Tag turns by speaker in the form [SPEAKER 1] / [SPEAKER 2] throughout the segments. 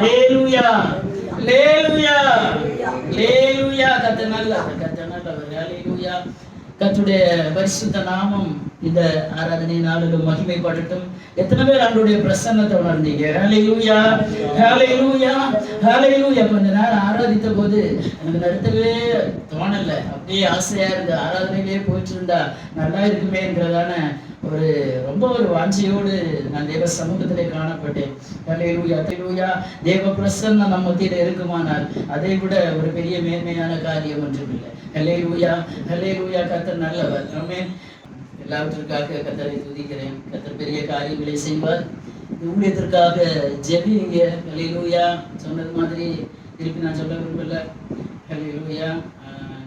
[SPEAKER 1] ஹல்லேலூயா ஹல்லேலூயா ஹல்லேலூயா. கர்த்தர் நல்லவர், கர்த்தர் நல்லவர். ஹல்லேலூயா. கர்த்தருடைய பரிசுத்த நாமம் இந்த ஆராதனை நாளிலும் மகிமைப்படட்டும். எத்தனை பேர் அவருடைய பிரசன்னத்தை உணர்ந்தீங்க? ஹல்லேலூயா ஹல்லேலூயா ஹல்லேலூயா. கொஞ்ச நேரம் ஆராதித்த போது எனக்கு நடத்தவே தோணல, அப்படியே ஆசையா இருந்த ஆராதனையிலே போயிட்டு இருந்தா நல்லா இருக்குமேன்றதான ரொம்ப ஒரு வாஞ்சையோடு நான் தேவ சமூகத்திலே காணப்பட்டேன். ஹல்லேலூயா ஹல்லேலூயா. தேவ பிரசன்னம் நம்ம மத்தியில இருக்குமானால் அதை விட ஒரு பெரிய மேன்மையான காரியம் ஒன்றும் இல்லை. ஹல்லேலூயா ஹல்லேலூயா. கர்த்தர் நல்லவர். ஆமென். எல்லாவற்றிற்காக கர்த்தரை துதிக்கிறேன். கர்த்தர் பெரிய காரியங்களை செய்வார். ஊழியத்திற்காக ஜெபிங்க. ஹல்லேலூயா. சொன்னது மாதிரி திருப்பி நான் சொல்ல விரும்பல. ஹல்லேலூயா.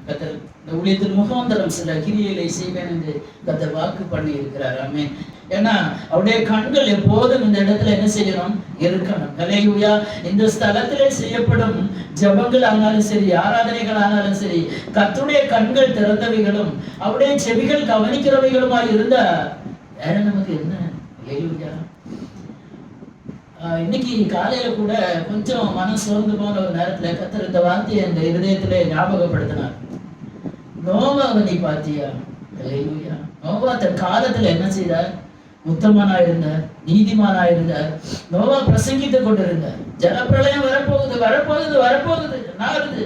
[SPEAKER 1] கர்த்தர் இந்த ஊழியத்தின் முகாந்தரம் சில கிரியைகளை செய்வேன் என்று கர்த்தர் வாக்கு பண்ணி இருக்கிறார். ஆமென். ஏன்னா அவருடைய கண்கள் எப்போதும் இந்த இடத்துல என்ன செய்யணும்? இருக்கணும். ஹல்லேலூயா. இந்த ஸ்தலத்திலே செய்யப்படும் ஜெபங்கள் ஆனாலும் சரி, ஆராதனைகள் ஆனாலும் சரி, கர்த்தருடைய கண்கள் திறந்தவைகளும் அவருடைய செவிகள் கவனிக்கிறவைகளுமாய் இருந்தா வேற நமக்கு என்ன? ஹல்லேலூயா. இன்னைக்கு காலையில கூட கொஞ்சம் மனம் சோர்ந்து போன ஒரு நேரத்துல கர்த்தர் இந்த வார்த்தையை இந்த இருதயத்திலே ஞாபகப்படுத்தினார். நோவாவை நீ பாத்தியா? ஹல்லேலூயா. நோவா தன் காலத்துல என்ன செய்தார்? உத்தமனா இருந்தார், நீதிமானா இருந்தார். நோவா பிரசங்கித்துக் கொண்டிருந்தார். ஜலப்பிரளயம் வரப்போகுது வரப்போகுது வரப்போகுது நாளுது.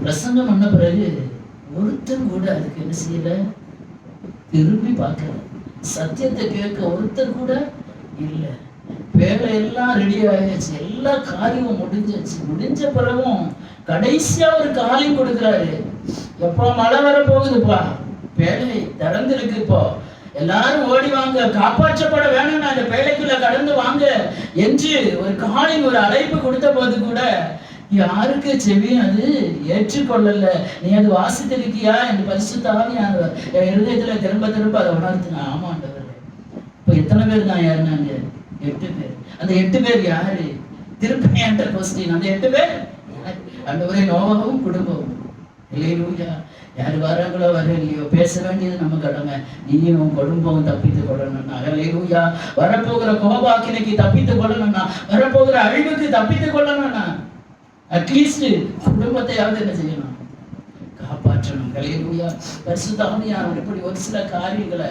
[SPEAKER 1] பிரசங்கம் பண்ண பிறகு ஒருத்தர் கூட அதுக்கு என்ன செய்யல? திரும்பி பார்க்கல. சத்தியத்தை கேட்க ஒருத்தர் கூட இல்லை. வேலை எல்லாம் ரெடி ஆயிடுச்சு, எல்லா காரியமும் முடிஞ்ச பிறகும் கடைசியா ஒரு காலிங் கொடுக்கிறாரு. எப்போ மழை வர போகுதுப்பா, வேலை திறந்திருக்கு, இப்போ எல்லாரும் ஓடி வாங்க, காப்பாற்றப்பட வேணும், அந்த வேலைக்குள்ள கடந்து வாங்க என்று ஒரு காலிங், ஒரு அழைப்பு கொடுத்த போது கூட யாருக்கு செவியும் அது ஏற்றுக்கொள்ளல. நீ அது வாசித்திருக்கியா என்று பரிசுத்த ஆவியானவர் என் இருதயத்துல திரும்ப திரும்ப அதை உணர்த்தினா. ஆமாண்டவர். இப்போ எத்தனை பேர் தான் யாருனாங்க? 8 பேர். அந்த 8 பேர் யாரு? திருப்பி என்ற கொஸ்டின். அந்த 8 பேர் ஆண்டவரே நோவாவும் குடும்பமும். ஹல்லேலூயா. யார் வராங்களோ வரலையோ பேச வேண்டியது நம்ம கடமை. நீயும் குடும்பமும் தப்பித்துக் கொள்ளணும்னா, ஹல்லேலூயா, வரப்போகிற கோபாக்கினைக்கு தப்பித்துக் கொள்ளணும்னா, வரப்போகிற அழிவுக்கு தப்பித்துக் கொள்ளணும்னா அட்லீஸ்ட் குடும்பத்தையாவது என்ன செய்யணும்? காப்பாற்றணும். ஹல்லேலூயா. பரிசுத்த ஆவியானவர் இப்படி ஒரு சில காரியங்களை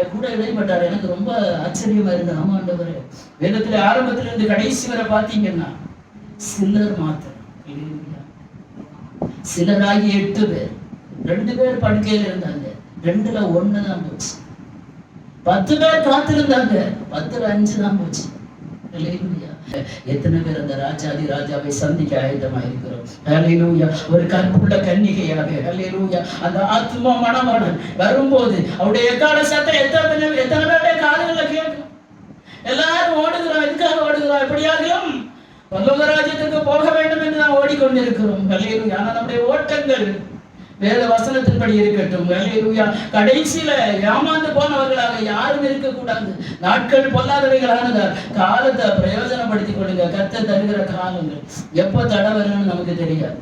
[SPEAKER 1] என் கூட இடைப்பட்டார். எனக்கு ரொம்ப ஆச்சரியமா இருந்தது. ஆமாண்டவர், வேதத்துல ஆரம்பத்துல இருந்து கடைசி வரை பாத்தீங்கன்னா சிலர் மாத்திரம், சிலராகி 8 பேர். 2 பேர் படுக்கையில இருந்தாங்க, 2ல 1 தான் போச்சு. 10 பேர் காத்திருந்தாங்க, 10ல 5 தான் போச்சு. எத்தனை பேர் அந்த ராஜாதி ராஜாவை சந்திக்க ஆயத்தமா இருக்கிறோம்? ஹல்லேலூயா. ஒரு கற்புள்ள கன்னிகையாக, ஹல்லேலூயா, அந்த ஆத்துமா மணவாளன் வரும்போது அவருடைய எக்கால சத்தம் எத்தனை பேருடைய காதுகள்ல கேட்கும். எல்லாரும் ஓடுகிறோம். எதுக்காக ஓடுகிறோம்? எப்படியாகிலும் பரலோக ராஜ்யத்துக்கு போக வேண்டும் என்று நாம் ஓடிக்கொண்டிருக்கிறோம். ஹல்லேலூயா. ஆனா நம்முடைய ஓட்டங்கள் வேத வசனத்தின்படி இருக்கட்டும். ஹல்லேலூயா. கடைசியில ஏமாந்து போனவர்களாக யாரும் இருக்கக்கூடாது. நாட்கள் பொல்லாதவைகளானதால் காலத்தை பிரயோஜனப்படுத்திக் கொள்ளுங்க. கர்த்தர் தருகிற காலங்கள் எப்போ தடை வரும்னு நமக்கு தெரியாது.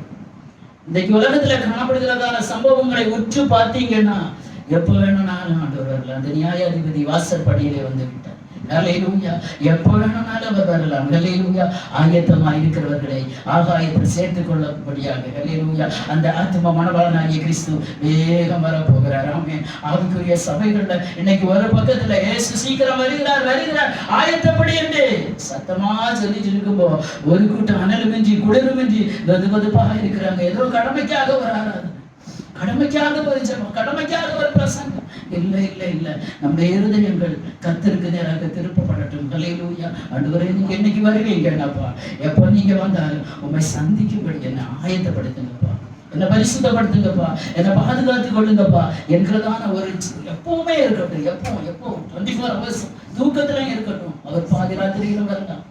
[SPEAKER 1] இன்றைக்கு உலகத்துல காணப்படுகிறதான சம்பவங்களை உற்று பார்த்தீங்கன்னா எப்போ வேணும்னாலும் ஆண்டவர் வரலாம். அந்த நியாயாதிபதி வாசற்படியிலே வந்து விட்டார். ஹல்லேலூயா. எப்போ வேணும்னாலும் அவர் வரலாம். ஹல்லேலூயா. ஆயத்தமாக இருக்கிறவர்களை ஆகாயத்தில் சேர்த்துக் கொள்ளபடியாக, ஹல்லேலூயா, அந்த ஆத்தும மணவாளனாகிய கிறிஸ்து வேகம் வர போகிறார். ஆமென். ஆவிக்குரிய சபைகள்ல இன்னைக்கு ஒரு பக்கத்துல இயேசு சீக்கிரம் வருகிறார் வருகிறார் ஆயத்தப்படி என்று சத்தமா சொல்லிட்டு இருக்கும்போ ஒரு கூட்டம் அனலுமின்றி குளிருமின்றி வெதுவெதுப்பாக இருக்கிறாங்க. ஏதோ கடமைக்காக ஒரு ஆராதனை, கடமைக்காக ஒரு ஜெபம், கடமைக்காக ஒரு பிரசங்கம். இல்ல இல்ல இல்ல, நம்முடைய இருதயங்கள் கர்த்தருக்கு நேராக திருப்பப்படட்டும். ஹல்லேலூயா. ஆண்டவரே, நீங்க என்னைக்கு வருவீங்க? என்னப்பா, எப்போ நீங்க வந்தாலும் உண்மை சந்திக்கும்படி என்ன ஆயத்தப்படுத்துங்கப்பா, என்ன பரிசுத்தப்படுத்துங்கப்பா, என்ன பாதுகாத்துக் கொள்ளுங்கப்பா என்கிறதான ஒரு எப்பவுமே இருக்கட்டும். எப்போ 24 hours தூக்கத்துல இருக்கட்டும். அவர் பாதி ராத்திரியிலும் வரலாம்,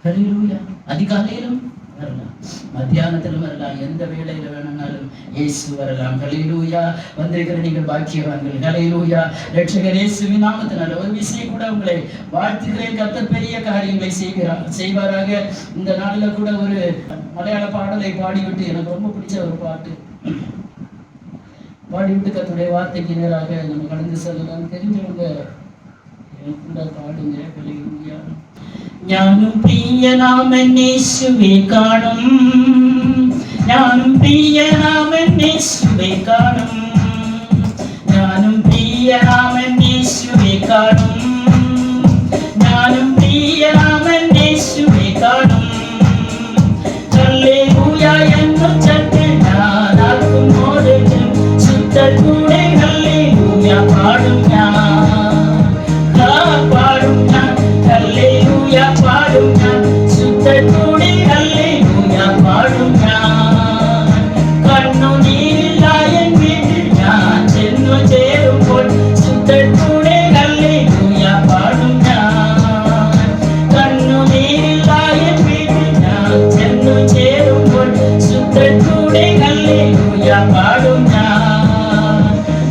[SPEAKER 1] ஹல்லேலூயா, அதிகாலையிலும் வரலாம், மத்தியானத்திலும் வரலாம், எந்த வேளையில வேணும்னாலும் இயேசு வரலாம். ஹல்லேலூயா. வந்திருக்கிற நீங்கள் பாக்கியவான்கள். ஹல்லேலூயா. ரட்சகர் இயேசுவின் நாமத்தினால ஒரு விஷயம் கூட உங்களை வாழ்த்துகிறேன். கர்த்தர் பெரிய காரியங்களை செய்வாராக. இந்த நாளில் கூட ஒரு மலையாள பாடலை பாடிவிட்டு, எனக்கு ரொம்ப பிடிச்ச ஒரு பாட்டு பாடிவிட்டு கர்த்தருடைய வார்த்தைக்கு நேராக நம்ம கடந்து செல்லலாம். தெரிஞ்சவங்க கூட பாடுங்க. ஹல்லேலூயா. ഞാനും പ്രിയനാമൻ യേശുവേ കാണും, ഞാനും പ്രിയനാമൻ യേശുവേ കാണും, ഞാനും പ്രിയനാമൻ യേശുവേ കാണും, ഞാനും പ്രിയനാമൻ യേശുവേ കാണും. ഹല്ലേലൂയ എന്നുച്ചത്തിൽ ഞാനാകുമോടെ ശുദ്ധകൂടെ ഹല്ലേലൂയ പാടും ഞാൻ, പാടും ഞാൻ, ഹല്ലേലൂയ പാടും ഞാൻ, ശുദ്ധകൂടെ ഹല്ലേലൂയ പാടും ഞാൻ. കണ്ണുനീരില്ല എൻ വീട്ടിൽ ഞാൻ ചെന്നു ചേരുമ്പോൾ ശുദ്ധകൂടെ ഹല്ലേലൂയ പാടും ഞാൻ. കണ്ണുനീരില്ല എൻ വീട്ടിൽ ഞാൻ ചെന്നു ചേരുമ്പോൾ ശുദ്ധകൂടെ ഹല്ലേലൂയ പാടും ഞാൻ.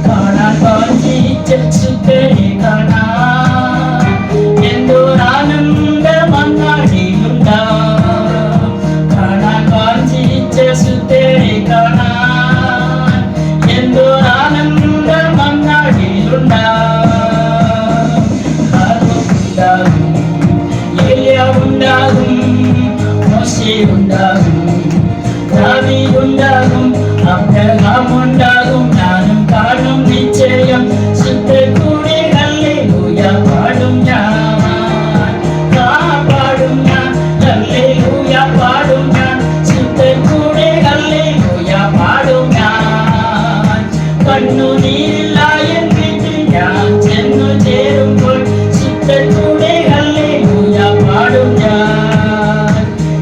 [SPEAKER 1] കാണാൻ വാഞ്ചിച്ച ശുദ്ധനെ കാണാൻ എന്തോരാനന്ദം അങ്ങാടിയിലുണ്ടാ. കാണാൻ വാഞ്ചിച്ച ശുദ്ധനെ കാണാൻ എന്തോരാനന്ദം അങ്ങാടിയിലുണ്ടാ. ഉണ്ടാകും, ഏലിയ ഉണ്ടാകും, മോശെ ഉണ്ടാകും, ദാവീദ് ഉണ്ടാകും, അബ്രഹാം ഉണ്ടാകും, ഞാനും കാണും നിശ്ചയം ശുദ്ധകൂടെ ഹല്ലേലൂയ പാടും ഞാൻ, പാടും ഞാൻ, ഹല്ലേലൂയ പാടും ഞാൻ, ശുദ്ധകൂടെ ഹല്ലേലൂയ പാടും ഞാൻ. കണ്ണുനീരില്ല എൻ വീട്ടിൽ ഞാൻ ചെന്നു ചേരുമ്പോൾ ശുദ്ധകൂടെ ഹല്ലേലൂയ പാടും ഞാൻ.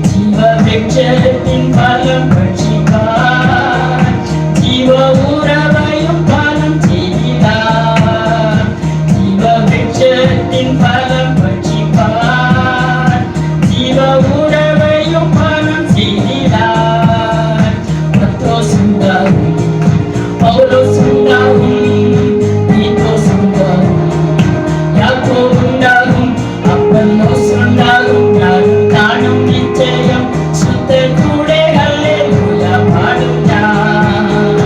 [SPEAKER 1] ജീവവൃക്ഷത്തിൻ ഫലം ഭക്ഷിക്കാൻ ജീവ ഉറവയും ഫലം ചെയ്തിടാൻ. ജീവവൃക്ഷത്തിൻ ഫലം ഭക്ഷിക്കാൻ ജീവ ഉറവയും ഫലം ചെയ്തിടാൻ. പത്രോസ് ഉണ്ടാകും, പൗലോസ് ഉണ്ടാകും, പീത്രോസ് ഉണ്ടാകും, യാക്കോബ് ഉണ്ടാകും, അപ്പൊല്ലോസ് ഉണ്ടാകും, ഞാനും കാണും നിശ്ചയം ശുദ്ധകൂടെ ഹല്ലേലൂയ പാടും ഞാൻ,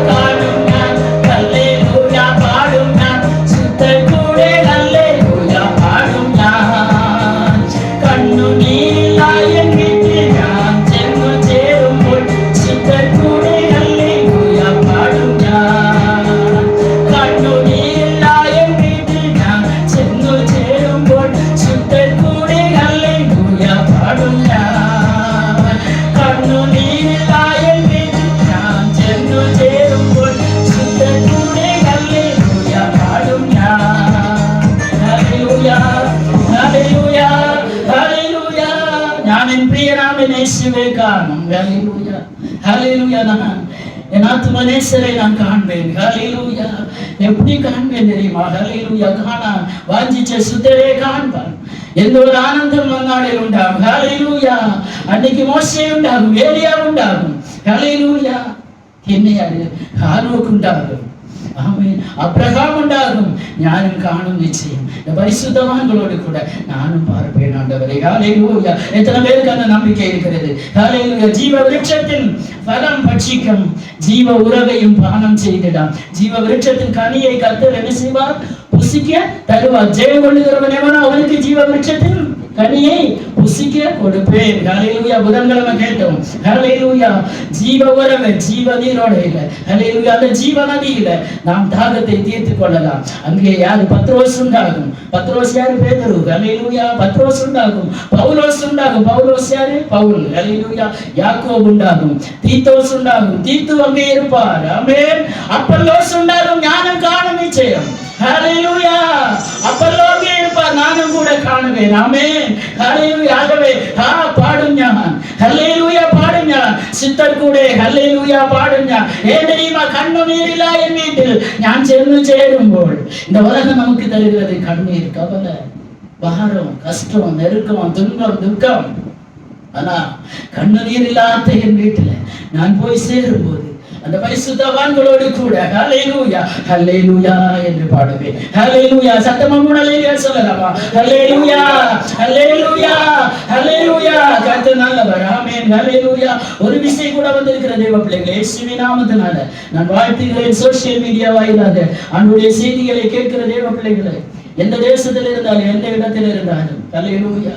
[SPEAKER 1] കാണും ഞാൻ, ഹല്ലേലൂയ പാടും ഞാൻ, ശുദ്ധകൂടെ ഹല്ലേലൂയ പാടും ഞാൻ. കണ്ണുനീരില്ല എൻ വീട്ടിൽ ഞാൻ ചെന്നു ചേരുമ്പോൾ ശുദ്ധകൂടെ ഹല്ലേലൂയ പാടും ഞാൻ. കണ്ണുനീരില്ല എൻ വീട്ടിൽ ഞാൻ ചെന്നു ചേരുമ്പോൾ ശുദ്ധകൂടെ ഹല്ലേലൂയ പാടും ഞാൻ. കണ്ണുനീരില്ല എൻ വീട്ടിൽ ഞാൻ ചെന്നു ചേരുമ്പോൾ ശുദ്ധകൂടെ ഹല്ലേലൂയ പാടും ഞാൻ. Hallelujah, hallelujah, hallelujah. ഞാൻ എൻ പ്രിയനാമൻ യേശുവേ കാണും. Hallelujah, hallelujah. என் ஆத்துமனேசரை நான் காண்பேன். ஹல்லேலூயா. எப்படி காண்பேன் தெரியுமா? ஹல்லேலூயா. காணான் வாஞ்சிச்ச சுத்தரே காண்பான். எந்த ஒரு ஆனந்தம் வந்தாடில் உண்டாகும். ஹல்லேலூயா. அன்னைக்கு மோசே உண்டாகும், ஏலியா உண்டாகும். ஹல்லேலூயா. என்னையாரு ஹானோக்கு உண்டாகும், ஆமென், அப்ரஹாம் உண்டாகும், ஞானம் காணும் நிச்சயம். இந்த பரிசுத்தவான்களோடு கூட நானும் பார்ப்பேன் ஆண்டவரே. ஹல்லேலூயா. எத்தனை பேருக்கு அந்த நம்பிக்கை இருக்கிறது? ஹல்லேலூயா. ஜீவ விருட்சத்தின் பலம் பட்சிக்கும், ஜீவ உறவையும் பானம் செய்திடாம். ஜீவ விருட்சத்தின் கனியை கர்த்தர் என்ன செய்வார்? புசிக்க தருவார். ஜெயம் கொள்ளுகிறவன் எவனோ அவனுக்கு ஜீவ விருட்சத்தின் கனியை புசிக்க கொடுப்பேன். ஹல்லேலூயா. புதன்கிழமை கேட்டோம். ஹல்லேலூயா. ஜீவ உறவு, ஜீவ நீரோட இல்ல. ஹல்லேலூயா. அந்த ஜீவ நதியில நாம் தாகத்தை தீர்த்துக் கொள்ளலாம். அங்கே யாரு? பத்ரோஸ் உண்டாகும். பத்ரோஸ் யாரு? பேதுரு. ஹல்லேலூயா. பத்ரோஸ் உண்டாகும், பவுலோஸ் உண்டாகும். பவுலோஸ் யாரு? பவுல். ஹல்லேலூயா. யாக்கோபு உண்டாகும், தீத்தோஸ் உண்டாகும். தீத்து அங்கே இருப்பார். ஆமென். அப்பல்லோஸ் உண்டாகும், ஞானம் காணும் நிச்சயம். ஹல்லேலூயா. அப்பல்லோகே இருப்பார், நானும் கூட காணுவேன். ஆமென். ஹல்லேலூயா. ஆகவே பாடும் ஞான். ஹல்லேலூயா பாடும் ஞான். சித்தர் கூட ஹல்லேலூயா பாடும் ஞான். ஏன் தெரியுமா? கண்ணீரில்லா என் வீட்டில் ஞான் சென்று சேரும்போல் இந்த உலகம் நமக்கு தருகிறது கண்ணீர், கவலை, பாரம், கஷ்டம், நெருக்கம், துன்பம், துக்கம். ஆனா கண்ணீர் இல்லாத என் வீட்டுல நான் போய் சேரும்போது அந்த பரிசுத்தவான்களோடு கூட ஹல்லேலூயா, ஹல்லேலூயா என்று பாடுவேன். ஹல்லேலூயா. சத்தமா முன்னலேயே சொல்லலாமா? ஹல்லேலூயா, ஹல்லேலூயா, ஹல்லேலூயா. கர்த்தர் நல்லவர். ஆமென். ஹல்லேலூயா. ஒரு விஷயம் கூட வந்திருக்கிற தேவ பிள்ளைகளே, இயேசுவின் நாமத்தினால நான் வாழ்த்துகிறேன். சோசியல் மீடியா வாயிலாக அன்றைய செய்திகளை கேட்கிற தேவ பிள்ளைகளை எந்த தேசத்தில் இருந்தாலும் எந்த இடத்தில் இருந்தாலும் அல்லேலூயா.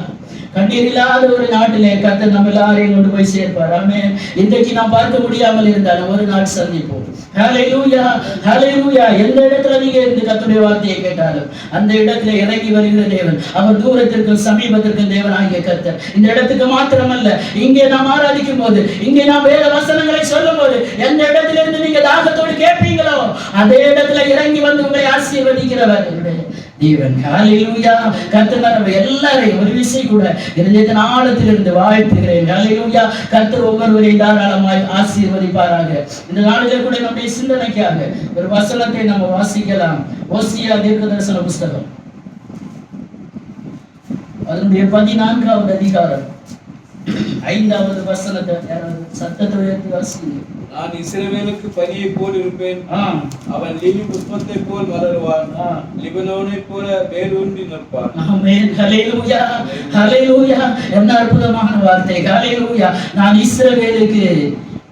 [SPEAKER 1] கண்ணீர் இல்லாத ஒரு நாட்டிலே கர்த்தர் நம்ம எல்லாரையும் கொண்டு போய் சேர்ப்பார். ஆமென். இன்றைக்கு நாம் பார்க்க முடியாமல் இருந்தாலும் ஒரு நாள் சந்திப்போம். ஹல்லேலூயா, ஹல்லேலூயா. எந்த இடத்துல நீங்க இருந்து கர்த்தருடைய வார்த்தையை கேட்டாலும் அந்த இடத்துல இறங்கி வருகிற தேவன், அவர் தூரத்திற்கும் சமீபத்திற்கும் தேவனாகிய கர்த்தர். இந்த இடத்துக்கு மாத்திரமல்ல, இங்கே நாம் ஆராதிக்கும் போது, இங்கே நாம் வேத வசனங்களை சொல்லும் போது, எந்த இடத்துல இருந்து நீங்க தாகத்தோடு கேட்பீங்களோ அதே இடத்துல இறங்கி வந்து உங்களை ஆசீர்வதிக்கிறவர் தேவன். ஹல்லேலூயா. கர்த்தர் நம்ம எல்லாரையும் ஒரு விசை கூட இருதயத்தின் ஆழத்திலிருந்து வாழ்த்துகிறேன். ஹல்லேலூயா. கர்த்தர் ஒவ்வொருவரையும் தாராளமாய் ஆசீர்வதிப்பாராக. இந்த நாளிலே கூட நம்முடைய சிந்தனைக்காக ஒரு வசனத்தை நம்ம வாசிக்கலாம். ஓசியா தீர்க்கதரிசன புஸ்தகம் அதனுடைய 14வது அதிகாரம் 5வது வசனத்தை சத்தத்தை உயர்த்தி வாசிங்க.
[SPEAKER 2] நான் இஸ்ரவேலுக்கு பனியை போல் இருப்பேன், அவன் லீலி புஷ்பத்தை போல் மலருவான், லிபனோனை போல வேரூன்றி நிற்பான்.
[SPEAKER 1] ஆமென். ஹல்லேலூயா, ஹல்லேலூயா. என்ன அற்புதமான வார்த்தை. ஹல்லேலூயா. நான் இஸ்ரவேலுக்கு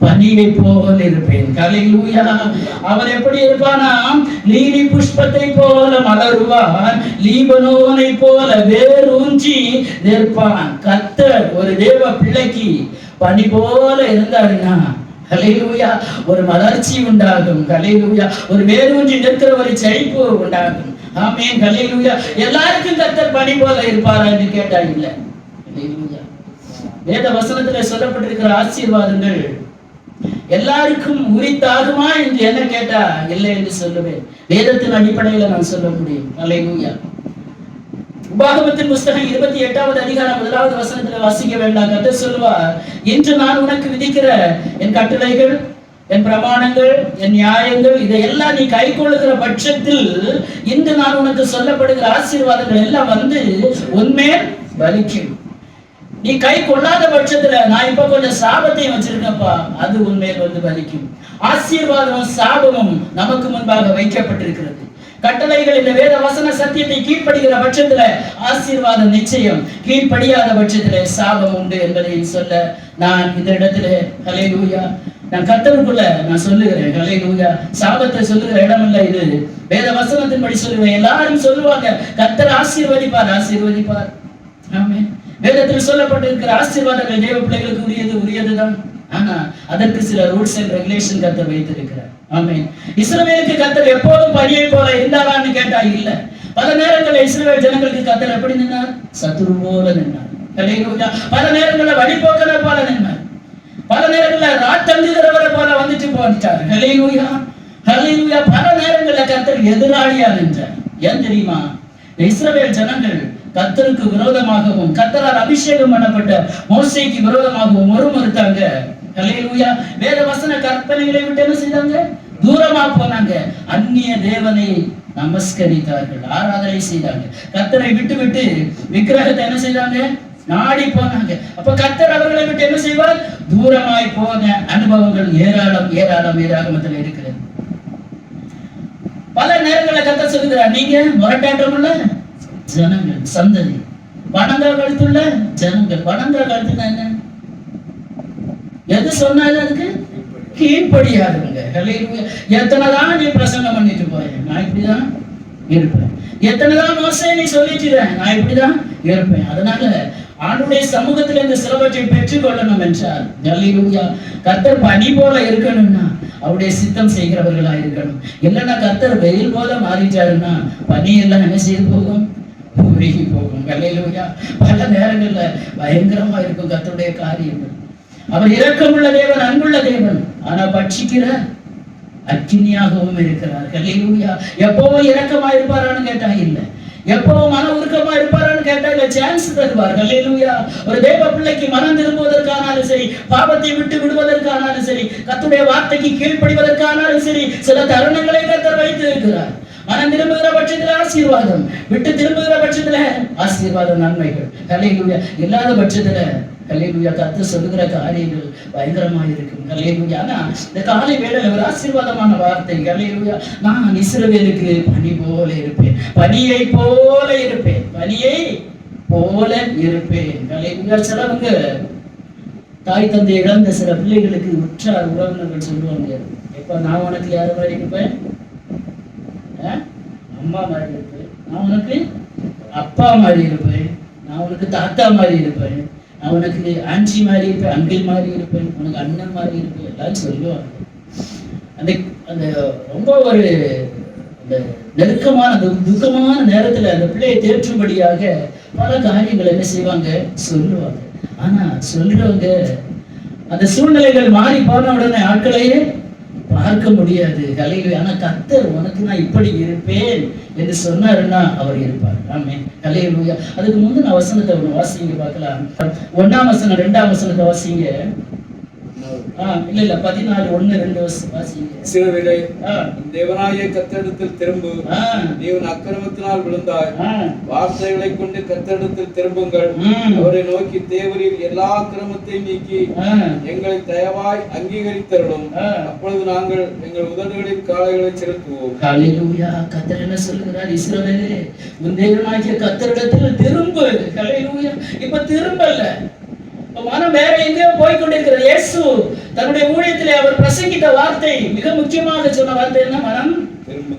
[SPEAKER 1] பனியை போல் இருப்பேன். ஹல்லேலூயா. அவன் எப்படி இருப்பானா? லீலி புஷ்பத்தை போல மலருவான், லீபனோனை போல வேரூன்றி நிற்பான். கர்த்தர் ஒரு தேவ பிள்ளைக்கு பனி போல இருந்தாருன்னா ஹல்லேலூயா ஒரு மலர்ச்சி உண்டாகும். ஹல்லேலூயா ஒரு வேரூன்றி நிற்கிற ஒரு செழிப்பு உண்டாகும். ஆமென். ஹல்லேலூயா. எல்லாருக்கும் கர்த்தர் பனி போல இருப்பாரா என்று கேட்டா இல்ல. ஹல்லேலூயா. வேத வசனத்துல சொல்லப்பட்டிருக்கிற ஆசீர்வாதங்கள் எல்லாருக்கும் உரித்தாகுமா என்று என்ன கேட்டா இல்லை என்று சொல்லுவேன். வேதத்தின் அடிப்படையில நான் சொல்ல முடியும். ஹல்லேலூயா. உபாகமத்தின் புஸ்தகம் 28வது அதிகாரம் 1வது வசனத்துல வாசிக்க வேண்டாம். கர்த்தர் சொல்வார், இன்று நான் உனக்கு விதிக்கிற என் கட்டளைகள், என் பிரமாணங்கள், என் நியாயங்கள் இதையெல்லாம் நீ கை கொள்ளுகிற பட்சத்தில் இன்று நான் உனக்கு சொல்லப்படுகிற ஆசீர்வாதங்கள் எல்லாம் வந்து உன்மேல் பலிக்கும். நீ கை கொள்ளாத பட்சத்துல நான் இப்ப கொஞ்சம் சாபத்தையும் வச்சிருக்கப்பா, அது உன்மேல் வந்து பலிக்கும். ஆசீர்வாதமும் சாபமும் நமக்கு முன்பாக வைக்கப்பட்டிருக்கிறது. கட்டளைகள் இந்த வேத வசன சத்தியத்தை கீழ்ப்படுகிற பட்சத்துல ஆசீர்வாதம் நிச்சயம், கீழ்ப்படியாத பட்சத்துல சாபம் உண்டு என்பதை சொல்ல நான் இந்த இடத்துல ஹல்லேலூயா நான் கர்த்தருக்குள்ள நான் சொல்லுகிறேன். ஹல்லேலூயா. சாபத்தை சொல்லுகிற இடம் இல்ல இது. வேத வசனத்தின்படி சொல்லுவேன். எல்லாரும் சொல்லுவாங்க கர்த்தர் ஆசீர்வதிப்பார், ஆசீர்வதிப்பார். ஆமென். வேதத்தில் சொல்லப்பட்டிருக்கிற ஆசீர்வாதங்கள் தேவ பிள்ளைகளுக்கு உரியதுதான். ஆனா அதற்கு சில ரூல்ஸ் அண்ட் ரெகுலேஷன் கர்த்தர் வைத்திருக்கிறார். ஆமென். இஸ்ரவேலுக்கு கர்த்தர் எப்போதும் பனியை போல இருந்தாரான்னு கேட்டா இல்ல. பல நேரங்களில் இஸ்ரவேல் ஜனங்களுக்கு கர்த்தர் எப்படி நின்றார்? சத்துரு போல நின்றார். ஹல்லேலூயா. பல நேரங்களில் வழிபோக்கரை போல நின்றார். பல நேரங்களில் ராட்டங்குகிறவரை போல வந்துட்டு போயிட்டார். ஹல்லேலூயா, ஹல்லேலூயா. பல நேரங்களில் கர்த்தர் எதிராளியா நின்றார். ஏன் தெரியுமா? இஸ்ரவேல் ஜனங்கள் கர்த்தருக்கு விரோதமாகவும் கர்த்தரால் அபிஷேகம் பண்ணப்பட்ட மோசேக்கு விரோதமாகவும் மறுத்தாங்க. ஹல்லேலூயா. வேத வசன கற்பனைகளை விட்டு என்ன செய்தாங்க? தூரமா போனாங்க. அந்நிய தேவனை நமஸ்கரித்தார்கள், ஆராதனை செய்தாங்க. கர்த்தரை விட்டு விட்டு விக்கிரகத்தை என்ன செய்தாங்க? நாடி போனாங்க. அப்ப கர்த்தர் அவர்களை விட்டு என்ன செய்வார்? தூரமாய் போன அனுபவங்கள் ஏராளம் ஏராளம் ஏராளமத்தில் இருக்கிறது. பல நேரங்களில் கர்த்தர் சொல்லுகிறார், நீங்க முரட்டாட்டம் உள்ள ஜனங்கள், சந்ததி, வணங்கா கழுத்துள்ள ஜனங்கள். வணங்கா கழுத்துனா என்ன? எது சொன்னாலும் அதுக்கு கீழ்ப்படியாதுங்க. எத்தனைதான் நீ பிரசங்கம் பண்ணிட்டு போய் நான் இப்படிதான் இருப்பேன், எத்தனைதான் மோசே நீ சொல்லிட்டு நான் இப்படிதான் இருப்பேன். அதனால ஆண்டுடைய சமூகத்தில் இந்த சிலவற்றை பெற்றுக் கொள்ளணும் என்றால் ஹல்லேலூயா கர்த்தர் பனி போல இருக்கணும்னா அவருடைய சித்தம் செய்கிறவர்களா இருக்கணும். இல்லைன்னா கர்த்தர் வெயில் போல மாறிட்டாருன்னா பனி எல்லாம் என்ன செய்து போகும்? உருகி போகும். ஹல்லேலூயா. பல நேரங்கள்ல பயங்கரமா இருக்கும் கர்த்தருடைய காரியங்கள். அவர் இரக்கமுள்ள தேவன், அன்புள்ள தேவன். ஆனா பட்சிக்கிற அக்கினியாகவும் இருக்கிறார். ஹல்லேலூயா. எப்பவும் இரக்கமா இருப்பாரான்னு கேட்டா இல்ல, எப்பவும் மன உருக்கமா இருப்பாரான்னு கேட்டா இல்ல, சான்ஸ் தருவார். ஹல்லேலூயா. ஒரு தேவ பிள்ளைக்கு மனம் திரும்புவதற்கானாலும் சரி, பாவத்தை விட்டு விடுவதற்கானாலும் சரி, கர்த்தருடைய வார்த்தைக்கு கீழ்ப்படிவதற்கானாலும் சரி, சில தருணங்களை கர்த்தர் வைத்து இருக்கிறார். மனம் திரும்புகிற பட்சத்துல ஆசீர்வாதம், விட்டு திரும்புகிற பட்சத்துல ஆசீர்வாதம், நன்மைகள். ஹல்லேலூயா. இல்லாத பட்சத்துல ஹல்லேலூயா கர்த்தர் சொல்லுகிற காரியங்கள் பயங்கரமா இருக்கும். ஹல்லேலூயா. ஆனா இந்த காலை வேளையில ஒரு ஆசீர்வாதமான வார்த்தை. ஹல்லேலூயா. நான் இஸ்ரவேலுக்கு பனி போல இருப்பேன், பனியை போல இருப்பேன், பனியை போல இருப்பேன். ஹல்லேலூயா. சிலவங்க தாய் தந்தை இழந்த சில பிள்ளைகளுக்கு உற்றார் உறவினர்கள் சொல்லுவாங்க, எப்ப நான் உனக்கு யாரு மாதிரி இருப்பேன்? அம்மா மாதிரி இருப்பேன், நான் உனக்கு அப்பா மாதிரி இருப்பேன். நான் உனக்கு தாத்தா மாதிரி இருப்பேன், நான் உனக்கு ஆன்சி மாதிரி இருப்பேன், அங்கிள் மாதிரி இருப்பேன், உனக்கு அண்ணன் மாதிரி இருப்பேன், எல்லாம் சொல்லுவாங்க. அந்த அந்த ரொம்ப ஒரு அந்த நெருக்கமான அந்த துக்கமான நேரத்துல அந்த பிள்ளையை தேற்றும்படியாக பல காரியங்கள் என்ன செய்வாங்க, சொல்லுவாங்க. ஆனா சொல்றவங்க அந்த சூழ்நிலைகள் மாறி போன உடனே ஆட்களையே பார்க்க முடியாது. ஹல்லேலூயா. ஆனா கர்த்தர் உனக்கு நான் இப்படி இருப்பேன் என்று சொன்னாருன்னா அவர் இருப்பார். ஆமென். ஹல்லேலூயா. அதுக்கு முந்தின வசனத்தை ஒன்று வாசிங்க பார்க்கலாம். 1ஆம் வசனம் 2ஆம் வசனத்தை வாசிங்க. இல்ல 14:1-2 வாசிங்க.
[SPEAKER 2] இஸ்ரவேலே, தேவனாகிய கர்த்தரிடத்தில் திரும்பு, நீ உன் அக்கிரமத்தினால் விழுந்தாய். வார்த்தைகளை கொண்டு கர்த்தரிடத்தில் திரும்புங்கள். அவரை நோக்கி, தேவரீர் எல்லா அக்கிரமத்தையும் நீக்கி எங்களை தயவாய் அங்கீகரித்தருளும். அப்பொழுது நாங்கள் எங்கள் உதடுகளின் காளைகளை செலுத்துவோம்.
[SPEAKER 1] ஹல்லேலூயா. கர்த்தர் என்ன சொல்லுகிறார்? இஸ்ரவேலே, உன் தேவனாகிய கர்த்தரிடத்தில் திரும்பு. ஹல்லேலூயா. இப்ப திரும்பல, மனம் வேற எங்கேயோ போய்கொண்டிருக்கிறது. இயேசு தன்னுடைய ஊழியத்திலே அவர் பிரசங்கித்த வார்த்தை, மிக முக்கியமாக சொன்ன வார்த்தை என்ன? மனம்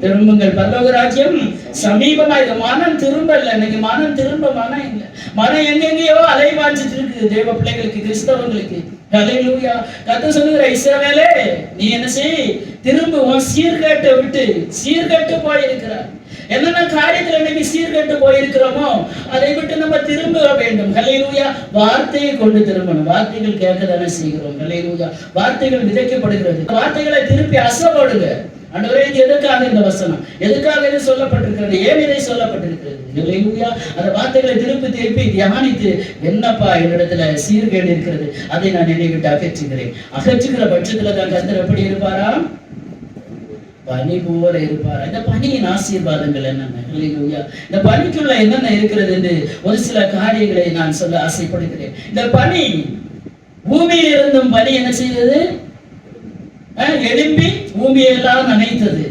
[SPEAKER 1] திரும்புங்கள், பரலோக ராஜ்யம் சமீபமா இருக்கு. மனம் திரும்பல. இன்னைக்கு மனம் திரும்ப மனம் இல்லை. மனம் எங்கெங்கேயோ அலைவாஞ்சிட்டு இருக்கு தேவ பிள்ளைகளுக்கு, கிறிஸ்தவங்களுக்கு. ஹல்லேலூயா. கர்த்தர் சொல்லுகிற, இஸ்ரவேலே நீ என்ன செய்? திரும்ப, உன் சீர்கேட்டை விட்டு, சீர்கேட்டு போயிருக்கிறார். என்னென்ன காரியத்துல இன்னைக்கு சீர்கெட்டு போயிருக்கிறோமோ அதை விட்டு நம்ம திரும்ப வேண்டும். ஹல்லேலூயா. வார்த்தையை கொண்டு திரும்பணும். வார்த்தைகள் கேட்கதானே செய்கிறோம். ஹல்லேலூயா. வார்த்தைகள் விதைக்கப்படுகிறது. வார்த்தைகளை திருப்பி அசைப்படுங்க. ஆண்டவரே, எதற்காக இந்த வசனம், எதற்காக இது சொல்லப்பட்டிருக்கிறது, ஏன் இதை சொல்லப்பட்டிருக்கிறது? ஹல்லேலூயா. அந்த வார்த்தைகளை திருப்பி திருப்பி தியானித்து, என்னப்பா என்னிடத்துல சீர்கேடு இருக்கிறது, அதை நான் என்னை விட்டு அகற்றுகிறேன். அகற்றுகிற பட்சத்துல தான் கர்த்தர் எப்படி இருப்பாரா? பனி போல இருப்பார். இந்த பனியின் ஆசீர்வாதங்கள் என்னென்ன? ஹல்லேலூயா. இந்த பனிக்குள்ள என்னென்ன இருக்கிறது என்று ஒரு சில காரியங்களை நான் சொல்ல ஆசைப்படுகிறேன். இந்த பனி, பூமியில் இருந்தும் பனி என்ன செய்தது? எழும்பி பூமியெல்லாம் நனைத்தது.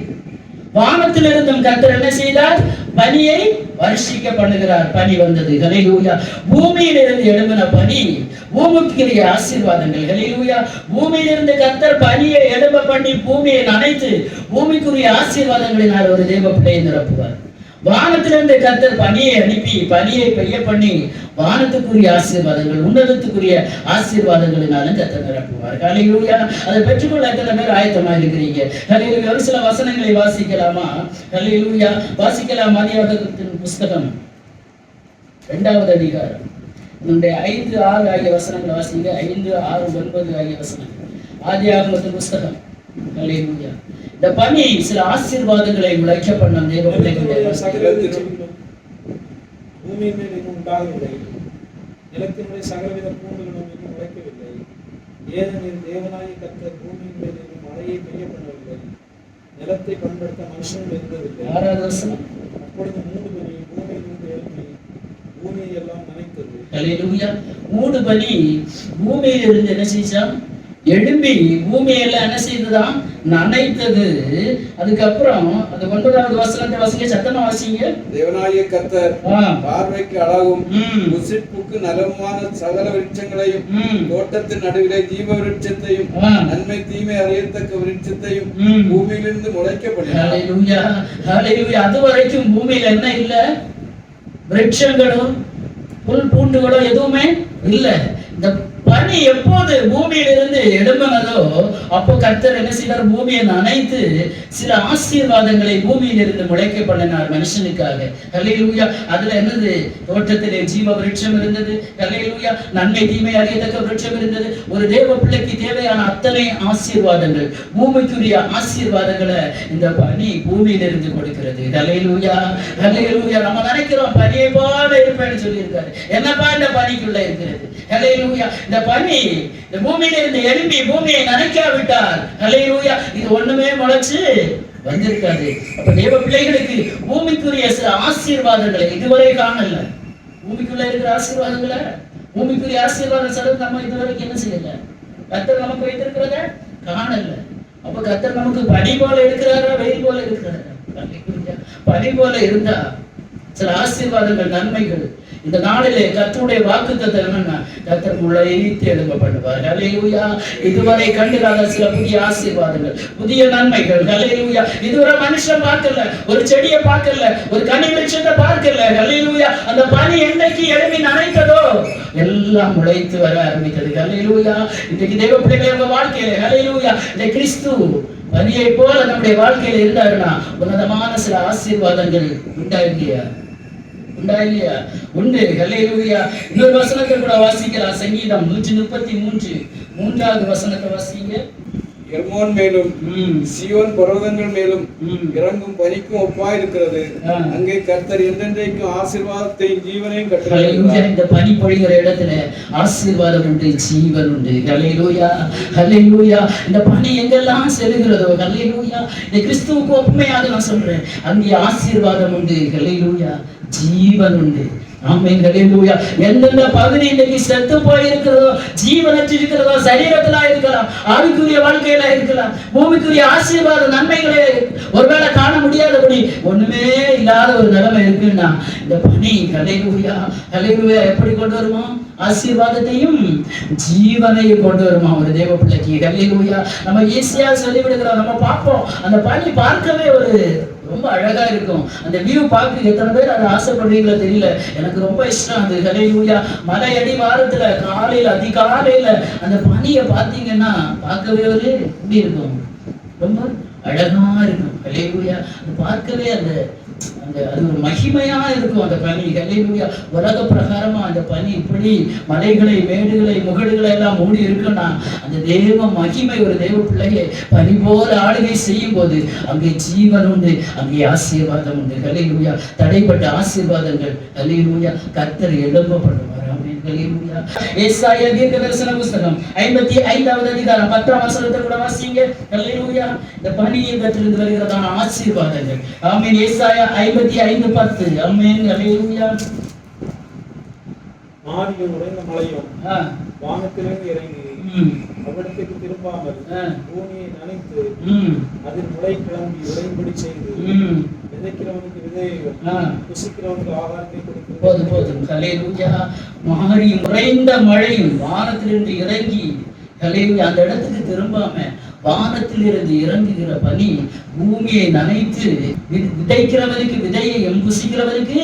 [SPEAKER 1] வானத்திலிருந்தும் கர்த்தர் என்ன செய்தார்? பனியை வருஷிக்க பண்ணுகிறார். பனி வந்தது. ஹல்லேலூயா. பூமியிலிருந்து எழும்பின பனி பூமிக்குரிய ஆசீர்வாதங்கள். ஹல்லேலூயா. பூமியிலிருந்து கர்த்தர் பனியை எழும்ப பண்ணி பூமியை நனைத்து பூமிக்குரிய ஆசீர்வாதங்களினால் ஒரு தேவ பிள்ளையை நிரப்புவார். வானத்திலிருந்து கர்த்தர் பனியை அனுப்பி பனியை பெய்ய பண்ணி வானத்துக்குரிய ஆசீர்வாதங்கள், உன்னதத்துக்குரிய ஆசீர்வாதங்களினாலும் கர்த்தர் நிரப்புவார். ஹல்லேலூயா. அதை பெற்றுக்கொள்ள எத்தனை பேர் ஆயத்தமா இருக்கிறீங்க? ஹல்லேலூயா. ஒரு சில வசனங்களை வாசிக்கலாமா? ஹல்லேலூயா. வாசிக்கலாம். ஆதியாகமத்தின் புஸ்தகம் 2வது அதிகாரம் 5, 6 ஆகிய வசனங்களை வாசிங்க. 5, 6, 9 ஆகிய வசனங்கள். ஆதியாகமத்தின் புஸ்தகம். ஹல்லேலூயா. இந்த பனி சில ஆசீர்வாதங்களை விளைக்க பண்ண தேவ பிள்ளைகளுடைய
[SPEAKER 3] பூமியின் மேல் இன்னும் உண்டாகவில்லை, நிலத்தினுடைய சகலவித பூண்டுகளும் இன்னும் முளைக்கவில்லை. ஏனெனில் தேவனாகிய கர்த்தர் பூமியின் மேல் இன்னும் மழையை பெய்ய பண்ணவில்லை, நிலத்தை பண்படுத்த மனுஷனும் இருந்ததில்லை.
[SPEAKER 1] 6வது வசனம்.
[SPEAKER 3] அப்பொழுது மூடு பனி பூமியிலிருந்து எழுப்பி பூமியை எல்லாம் நனைத்தது.
[SPEAKER 1] ஹல்லேலூயா. மூடு பனி பூமியிலிருந்து என்ன செஞ்சான்? எழும்பி பூமியெல்லாம் என்ன செய்ததான்? நனைத்தது. அதுக்கப்புறம் அந்த 9வது வசனத்தை வாசிங்க. சத்தமா வாசிங்க.
[SPEAKER 2] தேவனாகிய கர்த்தர் பார்வைக்கு அழகும் புசிப்புக்கு நலமான சகல விருட்சங்களையும் தோட்டத்தின் நடுவிலே ஜீவ விருட்சத்தையும் நன்மை தீமை அறியத்தக்க விருட்சத்தையும் பூமியிலிருந்து முளைக்க பண்ணினார்.
[SPEAKER 1] ஹல்லேலூயா. ஹல்லேலூயா. அது வரைக்கும் பூமியில என்ன இல்ல? விருட்சங்களும் புல் பூண்டுகளோ எதுவுமே இல்ல. இந்த பனி எப்போது பூமியிலிருந்து எழும்பினதோ அப்போ கர்த்தர் என்ன செய்தார்? பூமியை நனைத்து சில ஆசீர்வாதங்களை பூமியிலிருந்து முளைக்க பண்ணினார் மனுஷனுக்காக. ஹல்லேலூயா. அதுல என்னது? தோட்டத்திலே ஜீவ விருட்சம் இருந்தது. ஹல்லேலூயா. நன்மை தீமை அறியத்தக்க விருட்சம் இருந்தது. ஒரு தேவ பிள்ளைக்கு தேவையான அத்தனை ஆசீர்வாதங்கள், பூமிக்குரிய ஆசீர்வாதங்களை இந்த பனி பூமியிலிருந்து கொடுக்கிறது. ஹல்லேலூயா. ஹல்லேலூயா. நம்ம நினைக்கிறோம் பனியை போல இருப்பேன்னு சொல்லியிருக்காரு. என்னப்பா இந்த பனிக்குள்ள இருக்கிறது? ஹல்லேலூயா. இந்த பனி இந்த பூமியில இருந்து எழும்பி பூமியை நனைக்காவிட்டால் ஹல்லேலூயா இது ஒண்ணுமே முளைச்சு வந்திருக்காது. அப்ப தேவ பிள்ளைகளுக்கு பூமிக்குரிய சில ஆசீர்வாதங்களை இதுவரை காணல. பூமிக்குள்ள இருக்கிற ஆசீர்வாதங்களை, பூமிக்குரிய ஆசீர்வாதம் சிலது நம்ம இதுவரைக்கும் என்ன செய்யல. கர்த்தர் நமக்கு வைத்திருக்கிறத காணல. அப்ப கர்த்தர் நமக்கு பனி போல இருக்கிறாரா, வெயில் போல இருக்கிறாரா? பனி போல இருந்தா சில ஆசீர்வாதங்கள், நன்மைகள் இந்த நாளிலே கர்த்தருடைய வாக்குத்தத்தம் என்னன்னா, கர்த்தர் முளைத்து எழும்ப பண்ணுவார். ஹல்லேலூயா. இதுவரை கண்டிராத சில புதிய ஆசீர்வாதங்கள், புதிய நன்மைகள். ஹல்லேலூயா. இதுவரை மனுஷன் பார்க்கல, ஒரு செடியை பார்க்கல, ஒரு கனி விருட்சத்தை பார்க்கல. ஹல்லேலூயா. அந்த பனி என்னைக்கு எழுப்பி நனைத்ததோ எல்லாம் முளைத்து வர ஆரம்பித்தது. ஹல்லேலூயா. இன்னைக்கு தேவ பிள்ளைகளை உங்க வாழ்க்கையில, ஹல்லேலூயா, இந்த கிறிஸ்து பனியை போல நம்முடைய வாழ்க்கையில இருந்தாருன்னா உன்னதமான சில ஆசீர்வாதங்கள் உண்டா இல்லையா? உண்டு. ஹல்லேலூயா. இன்னொரு வசனத்தை கூட வாசிக்கலாம். சங்கீதம் 133 3வது வசனத்தை வாசிங்க.
[SPEAKER 2] எர்மோன் மேலும் சியோன் பர்வதங்கள் மேலும் இறங்கும் பனிக்கும் ஒப்பாயிருக்கிறது. அங்கே கர்த்தர் என்றென்றைக்கும் ஆசீர்வாதத்தையும் ஜீவனையும் கட்டளையிடுகிறார்.
[SPEAKER 1] இந்த பனி பொழிகிற இடத்துல ஆசீர்வாதம் உண்டு, ஜீவன் உண்டு. ஹல்லேலூயா. ஹல்லேலூயா. இந்த பனி எங்கெல்லாம் செல்கிறதோ, ஹல்லேலூயா, இந்த கிறிஸ்துவுக்கு ஒப்புமையாக நான் சொல்றேன், அங்கே ஆசீர்வாதம் உண்டு. ஹல்லேலூயா. ஜீவன் உண்டு. ஆமென். ஹல்லேலூயா. எந்தெந்த பகுதி இன்னைக்கு செத்து போயிருக்கிறதோ, ஜீவனற்று இருக்கிறதோ, சரீரத்திலா இருக்கலாம், ஆவிக்குரிய வாழ்க்கையில இருக்கலாம், பூமிக்குரிய ஆசீர்வாத நன்மைகளை ஒருவேளை காண முடியாதபடி ஒண்ணுமே இல்லாத ஒரு நிலைமை இருக்குன்னா இந்த பனி, ஹல்லேலூயா, ஹல்லேலூயா, எப்படி கொண்டு வருமா? ஆசீர்வாதத்தையும் ஜீவனையும் கொண்டு வருமா ஒரு தேவ பிள்ளைக்கு. ஹல்லேலூயா. நம்ம ஈஸியா சொல்லிவிடுகிறோம். நம்ம பார்ப்போம், அந்த பனி பார்க்கவே ஒரு ரொம்ப அழகா இருக்கும். அந்த வியூ பார்க்க எத்தனை பேர் அதை ஆசைப்படுறீங்களோ தெரியல. எனக்கு ரொம்ப இஷ்டம் அது. ஹல்லேலூயா. மலை அடி வாரத்துல காலையில அதிகாலையில அந்த பனியை பார்த்தீங்கன்னா பார்க்கவே ஒரு எப்படி இருக்கும், ரொம்ப அழகா இருக்கும். ஹல்லேலூயா. அது பார்க்கவே அந்த அது ஒரு மகிமையா இருக்கும் அந்த பனி. ஹல்லேலூயா. உலக பிரகாரமா அந்த பனி இப்படி மலைகளை, மேடுகளை, முகடுகளை எல்லாம் மூடி இருக்குன்னா அந்த தேவ மகிமை ஒரு தேவ பிள்ளையை பனி போல ஆளுகை செய்யும் போது அங்கே ஜீவன் உண்டு, அங்கே ஆசீர்வாதம் உண்டு. ஹல்லேலூயா. தடைப்பட்ட ஆசீர்வாதங்கள், ஹல்லேலூயா, கர்த்தர் எழும்ப பண்ணுவார். ஆமென். ஹல்லேலூயா. ஏசாயா தீர்க்கதரிசன புத்தகம் 55வது அதிகாரம் 10ஆம் வசனத்தை கூட வாசிங்க. ஹல்லேலூயா. இந்த பனியிலிருந்து வருகிறதான ஆசீர்வாதங்கள். ஆமென். ஏசாயா 55:10. ஆமென். ஹல்லேலூயா.
[SPEAKER 3] ஆதியும் உறைந்த மழையும் வானத்திலிருந்து இறங்கி அவ்விடத்துக்கு திரும்பாமல் பூமியை நனைத்து அதில் முளை கிளம்பி உறையும்படி செய்து விதைக்கிறவனுக்கு விதையையும் புசிக்கிறவனுக்கு ஆகாரத்தை கொடுத்து.
[SPEAKER 1] போதும். ஹல்லேலூயா. மாறி உறைந்த மழையும் வானத்திலிருந்து இறங்கி, ஹல்லேலூயா, அந்த இடத்துக்கு திரும்பாம வானத்திலிருந்து இறங்குகிற பனி பூமியை நனைத்து விதைக்கிறவனுக்கு விதையையும் புசிக்கிறவனுக்கு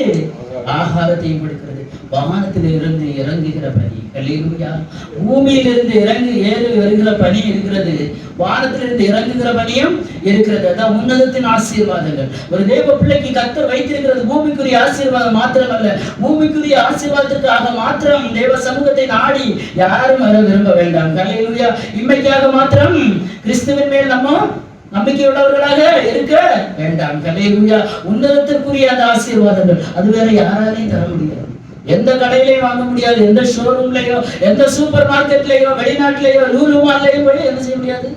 [SPEAKER 1] ஆகாரத்தையும் கொடுக்கிறது. வானத்திலிருந்து இறங்குகிற பனி, ஹல்லேலூயா. பூமியிலிருந்து ஏறி வருகிற பனி இருக்கிறது, வானத்திலிருந்து இறங்குகிற பனியும் இருக்கிறது. அதான் உன்னதத்தின் ஆசீர்வாதங்கள். ஒரு தேவ பிள்ளைக்கு கர்த்தர் வைத்திருக்கிறது பூமிக்குரிய ஆசீர்வாதம் மாத்திரமல்ல, பூமிக்குரிய ஆசீர்வாதத்துக்காக மாத்திரம் தேவ சமூகத்தை நாடி யாரும் வர விரும்ப வேண்டாம். ஹல்லேலூயா. இம்மைக்காக மாத்திரம் கிறிஸ்துவின் மேல் நம்ம நம்பிக்கையுள்ளவர்களாக இருக்க வேண்டாம். ஹல்லேலூயா. உன்னதத்திற்குரிய அந்த ஆசீர்வாதங்கள் அது வேற யாராலையும் தர முடியாது. எந்த கடையிலையும் வாங்க முடியாது, எந்த ஷோரூம்லயோ, எந்த சூப்பர் மார்க்கெட்லயோ, வெளிநாட்டிலேயோ, லூலுமாலையோ போய் என்ன செய்ய முடியாது,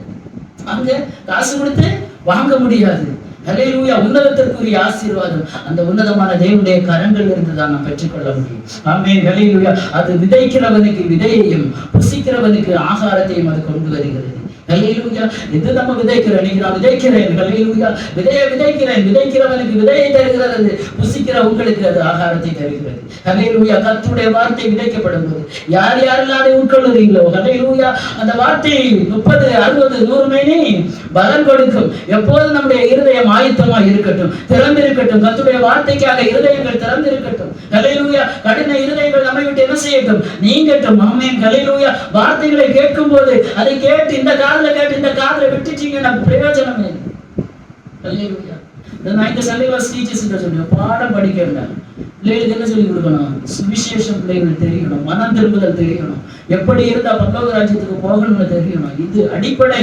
[SPEAKER 1] அங்க காசு கொடுத்து வாங்க முடியாது. ஹல்லேலூயா. உன்னதத்திற்குரிய ஆசீர்வாதம் அந்த உன்னதமான தேவனுடைய கரங்கள் இருந்து தான் நாம் பெற்றுக்கொள்ள முடியும். ஆமென். ஹல்லேலூயா. அது விதைக்கிறவனுக்கு விதையையும் புசிக்கிறவனுக்கு ஆகாரத்தையும் அது கொண்டு வருகிறது. ஹல்லேலூயா. இது நம்ம விதைக்கிறோம். இன்னைக்கு நான் விதைக்கிறேன். ஹல்லேலூயா. விதைக்கிறேன். விதைக்கிறவனுக்கு விதையை தருகிறது, புசிக்கிற உங்களுக்கு அது ஆகாரத்தை தருகிறது. ஹல்லேலூயா. கர்த்தருடைய வார்த்தை விதைக்கப்படும் போது யார் யாரெல்லாம் அதை உட்கொள்ளுறீங்களோ, ஹல்லேலூயா, அந்த வார்த்தை 30, 60, 100 மேனி பலன் கொடுக்கும். எப்போது நம்முடைய இருதயம் ஆயத்தமா இருக்கட்டும், திறந்திருக்கட்டும். கர்த்தருடைய வார்த்தைக்காக இருதயங்கள் திறந்திருக்கட்டும். ஹல்லேலூயா. கடின இருதயங்கள் நம்மை விட்டு என்ன செய்யட்டும், நீங்கட்டும். ஆமென். ஹல்லேலூயா. வார்த்தைகளை கேட்கும் போது அதை கேட்டு இந்த கேட்டு இந்த காதுல விட்டுட்டீங்கன்னா பிரயோஜனமே இல்லை. ஹல்லேலூயா. நான் இந்த சண்டே கிளாஸ் டீச்சர்ஸ் சொல்லுவேன், பாடம் படிக்க வேண்டாம், பிள்ளைகளுக்கு என்ன சொல்லி கொடுக்கணும், சுவிசேஷம் பிள்ளைகள் தெரியணும், மனம் திரும்புதல் தெரியணும், எப்படி இருந்தா பரலோக ராஜ்யத்துக்கு போகணும்னு தெரியணும். இது அடிப்படை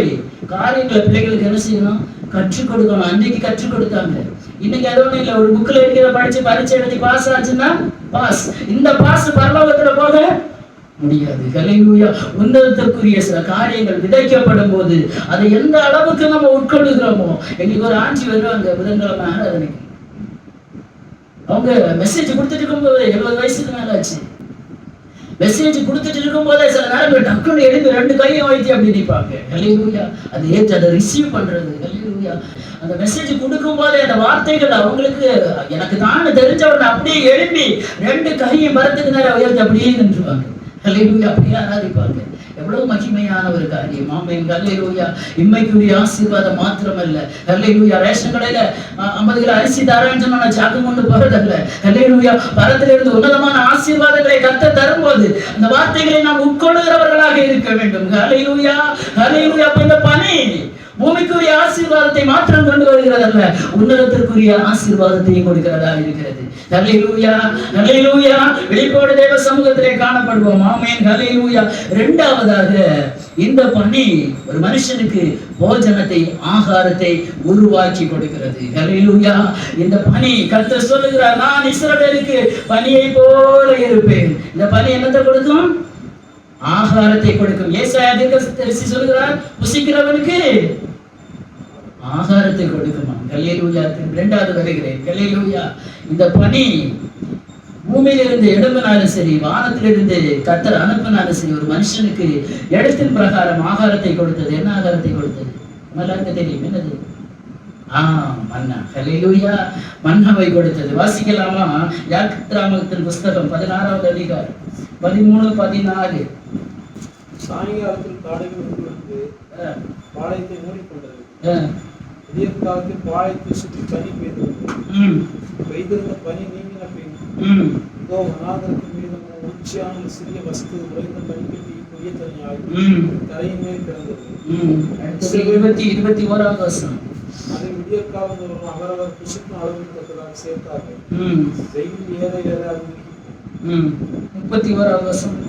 [SPEAKER 1] காரியங்களை பிள்ளைகளுக்கு என்ன செய்யணும், கற்றுக் கொடுக்கணும். அன்னைக்கு கற்றுக் கொடுத்தாங்க. இன்னைக்கு அது ஒண்ணும் இல்லை, ஒரு புக்ல இருக்கிற படிச்சு பரீட்சை எழுதி பாஸ் ஆச்சுன்னா பாஸ். இந்த பாஸ் பரலோகத்துல போக முடியாது. ஹல்லேலூயா. உன்னதத்திற்குரிய சில காரியங்கள் விதைக்கப்படும் போது அதை எந்த அளவுக்கு நம்ம உட்கொள்ளுகிறோமோ. எங்களுக்கு ஒரு ஆட்சி வருவாங்க புதன்கிழமை ஆராதனைக்கு. அவங்க மெசேஜ் கொடுத்துட்டு இருக்கும்போது 70 வயசுக்கு மேல ஆச்சு. மெசேஜ் கொடுத்துட்டு இருக்கும் போதே சில நேரங்கள் டக்குன்னு எழுந்து 2 கையும் வைத்து அப்படி நிற்பாங்க. ஹல்லேலூயா. அது ஏற்று அதை ரிசீவ் பண்றது. ஹல்லேலூயா. அந்த மெசேஜ் கொடுக்கும் போதே அந்த வார்த்தைகள் அவங்களுக்கு எனக்கு தான் தெரிஞ்சவங்க அப்படியே எழுப்பி 2 கையும் மரத்துக்கு நேரம் உயர்த்தி அப்படியே நின்றுவாங்க. ஹல்லேலூயா. அப்படியே ஆராதிப்பாங்க. எவ்வளவு மகிமையான ஒரு காரியம். ஆமென். ஹல்லேலூயா. இம்மைக்குரிய ஆசீர்வாதம் மாத்திரமல்ல. ஹல்லேலூயா. ரேஷன் கடையில 50 கிலோ அரிசி தாரேன்னு சொன்னா சாக்கு கொண்டு போறதல்ல. ஹல்லேலூயா. பரத்திலிருந்து உன்னதமான ஆசீர்வாதங்களை கர்த்தர் தரும்போது அந்த வார்த்தைகளை நாம் உட்கொள்ளுகிறவர்களாக இருக்க வேண்டும். ஹல்லேலூயா. ஹல்லேலூயா. அப்ப இந்த பணி பூமிக்குரிய ஆசீர்வாதத்தை மாற்றம் கொண்டு வருகிறதல்ல, உன்னதத்திற்குரிய ஆசீர்வாதத்தையும் கொடுக்கிறதா இருக்கிறது. ஹல்லேலூயா. ஹல்லேலூயா. வெளிப்பாடு தேவ சமூகத்திலே காணப்படுவோம். ஆமென். ஹல்லேலூயா. இரண்டாவதாக இந்த பணி ஒரு மனுஷனுக்கு போஜனத்தை, ஆகாரத்தை உருவாக்கி கொடுக்கிறது. ஹல்லேலூயா. இந்த பணி கர்த்தர் சொல்லுகிறார், நான் இஸ்ரவேலுக்கு பனியை போல இருப்பேன். இந்த பனி என்னத்தை கொடுக்கும்? ஆகாரத்தை கொடுக்கும். ஏசாயா தீர்க்கதரிசி சொல்கிறார், புசிக்கிறவனுக்கு ஆகாரத்தை கொடுக்குமா. ஹல்லேலூயா. இரண்டாவது வருகிறேன். ஹல்லேலூயா. இந்த பனி பூமியிலிருந்து எழும்பினாலும் சரி, வானத்திலிருந்து கர்த்தர் அனுப்பினாலும் சரி, ஒரு மனுஷனுக்கு இடத்தின் பிரகாரம் ஆகாரத்தை கொடுத்தது. என்ன ஆகாரத்தை கொடுத்தது? எல்லாருக்கும் தெரியும். என்னது? மன்னா. ஹல்லேலூயா. மன்னாவை கொடுத்தது. வாசிக்கலாமா? யாத்திராகமத்தின் புஸ்தகம் 16வது அதிகாரம் 13, 14.
[SPEAKER 3] சாயங்காலத்தில் காடுகள் வந்து பாளையத்தை மூடிக்கொண்டது. விடிய காலத்தில் பாளையத்தை சுற்றி பனி பெய்தது. பெய்திருந்த பனி நீங்கின பின் இதோ வனாந்தரத்தின் மீது உச்சியான சிறிய வஸ்து உறைந்த பனிக்கட்டி புதிய தனியாகி தரையின் மேல் கிடந்தது. 21வது வசனம். அதை விடிய காலம் அவரவர் புசிக்கும் அளவுக்கு தக்கதாக சேர்த்தார்கள். வெயில் ஏற ஏற அது
[SPEAKER 1] 31வது வசனம்.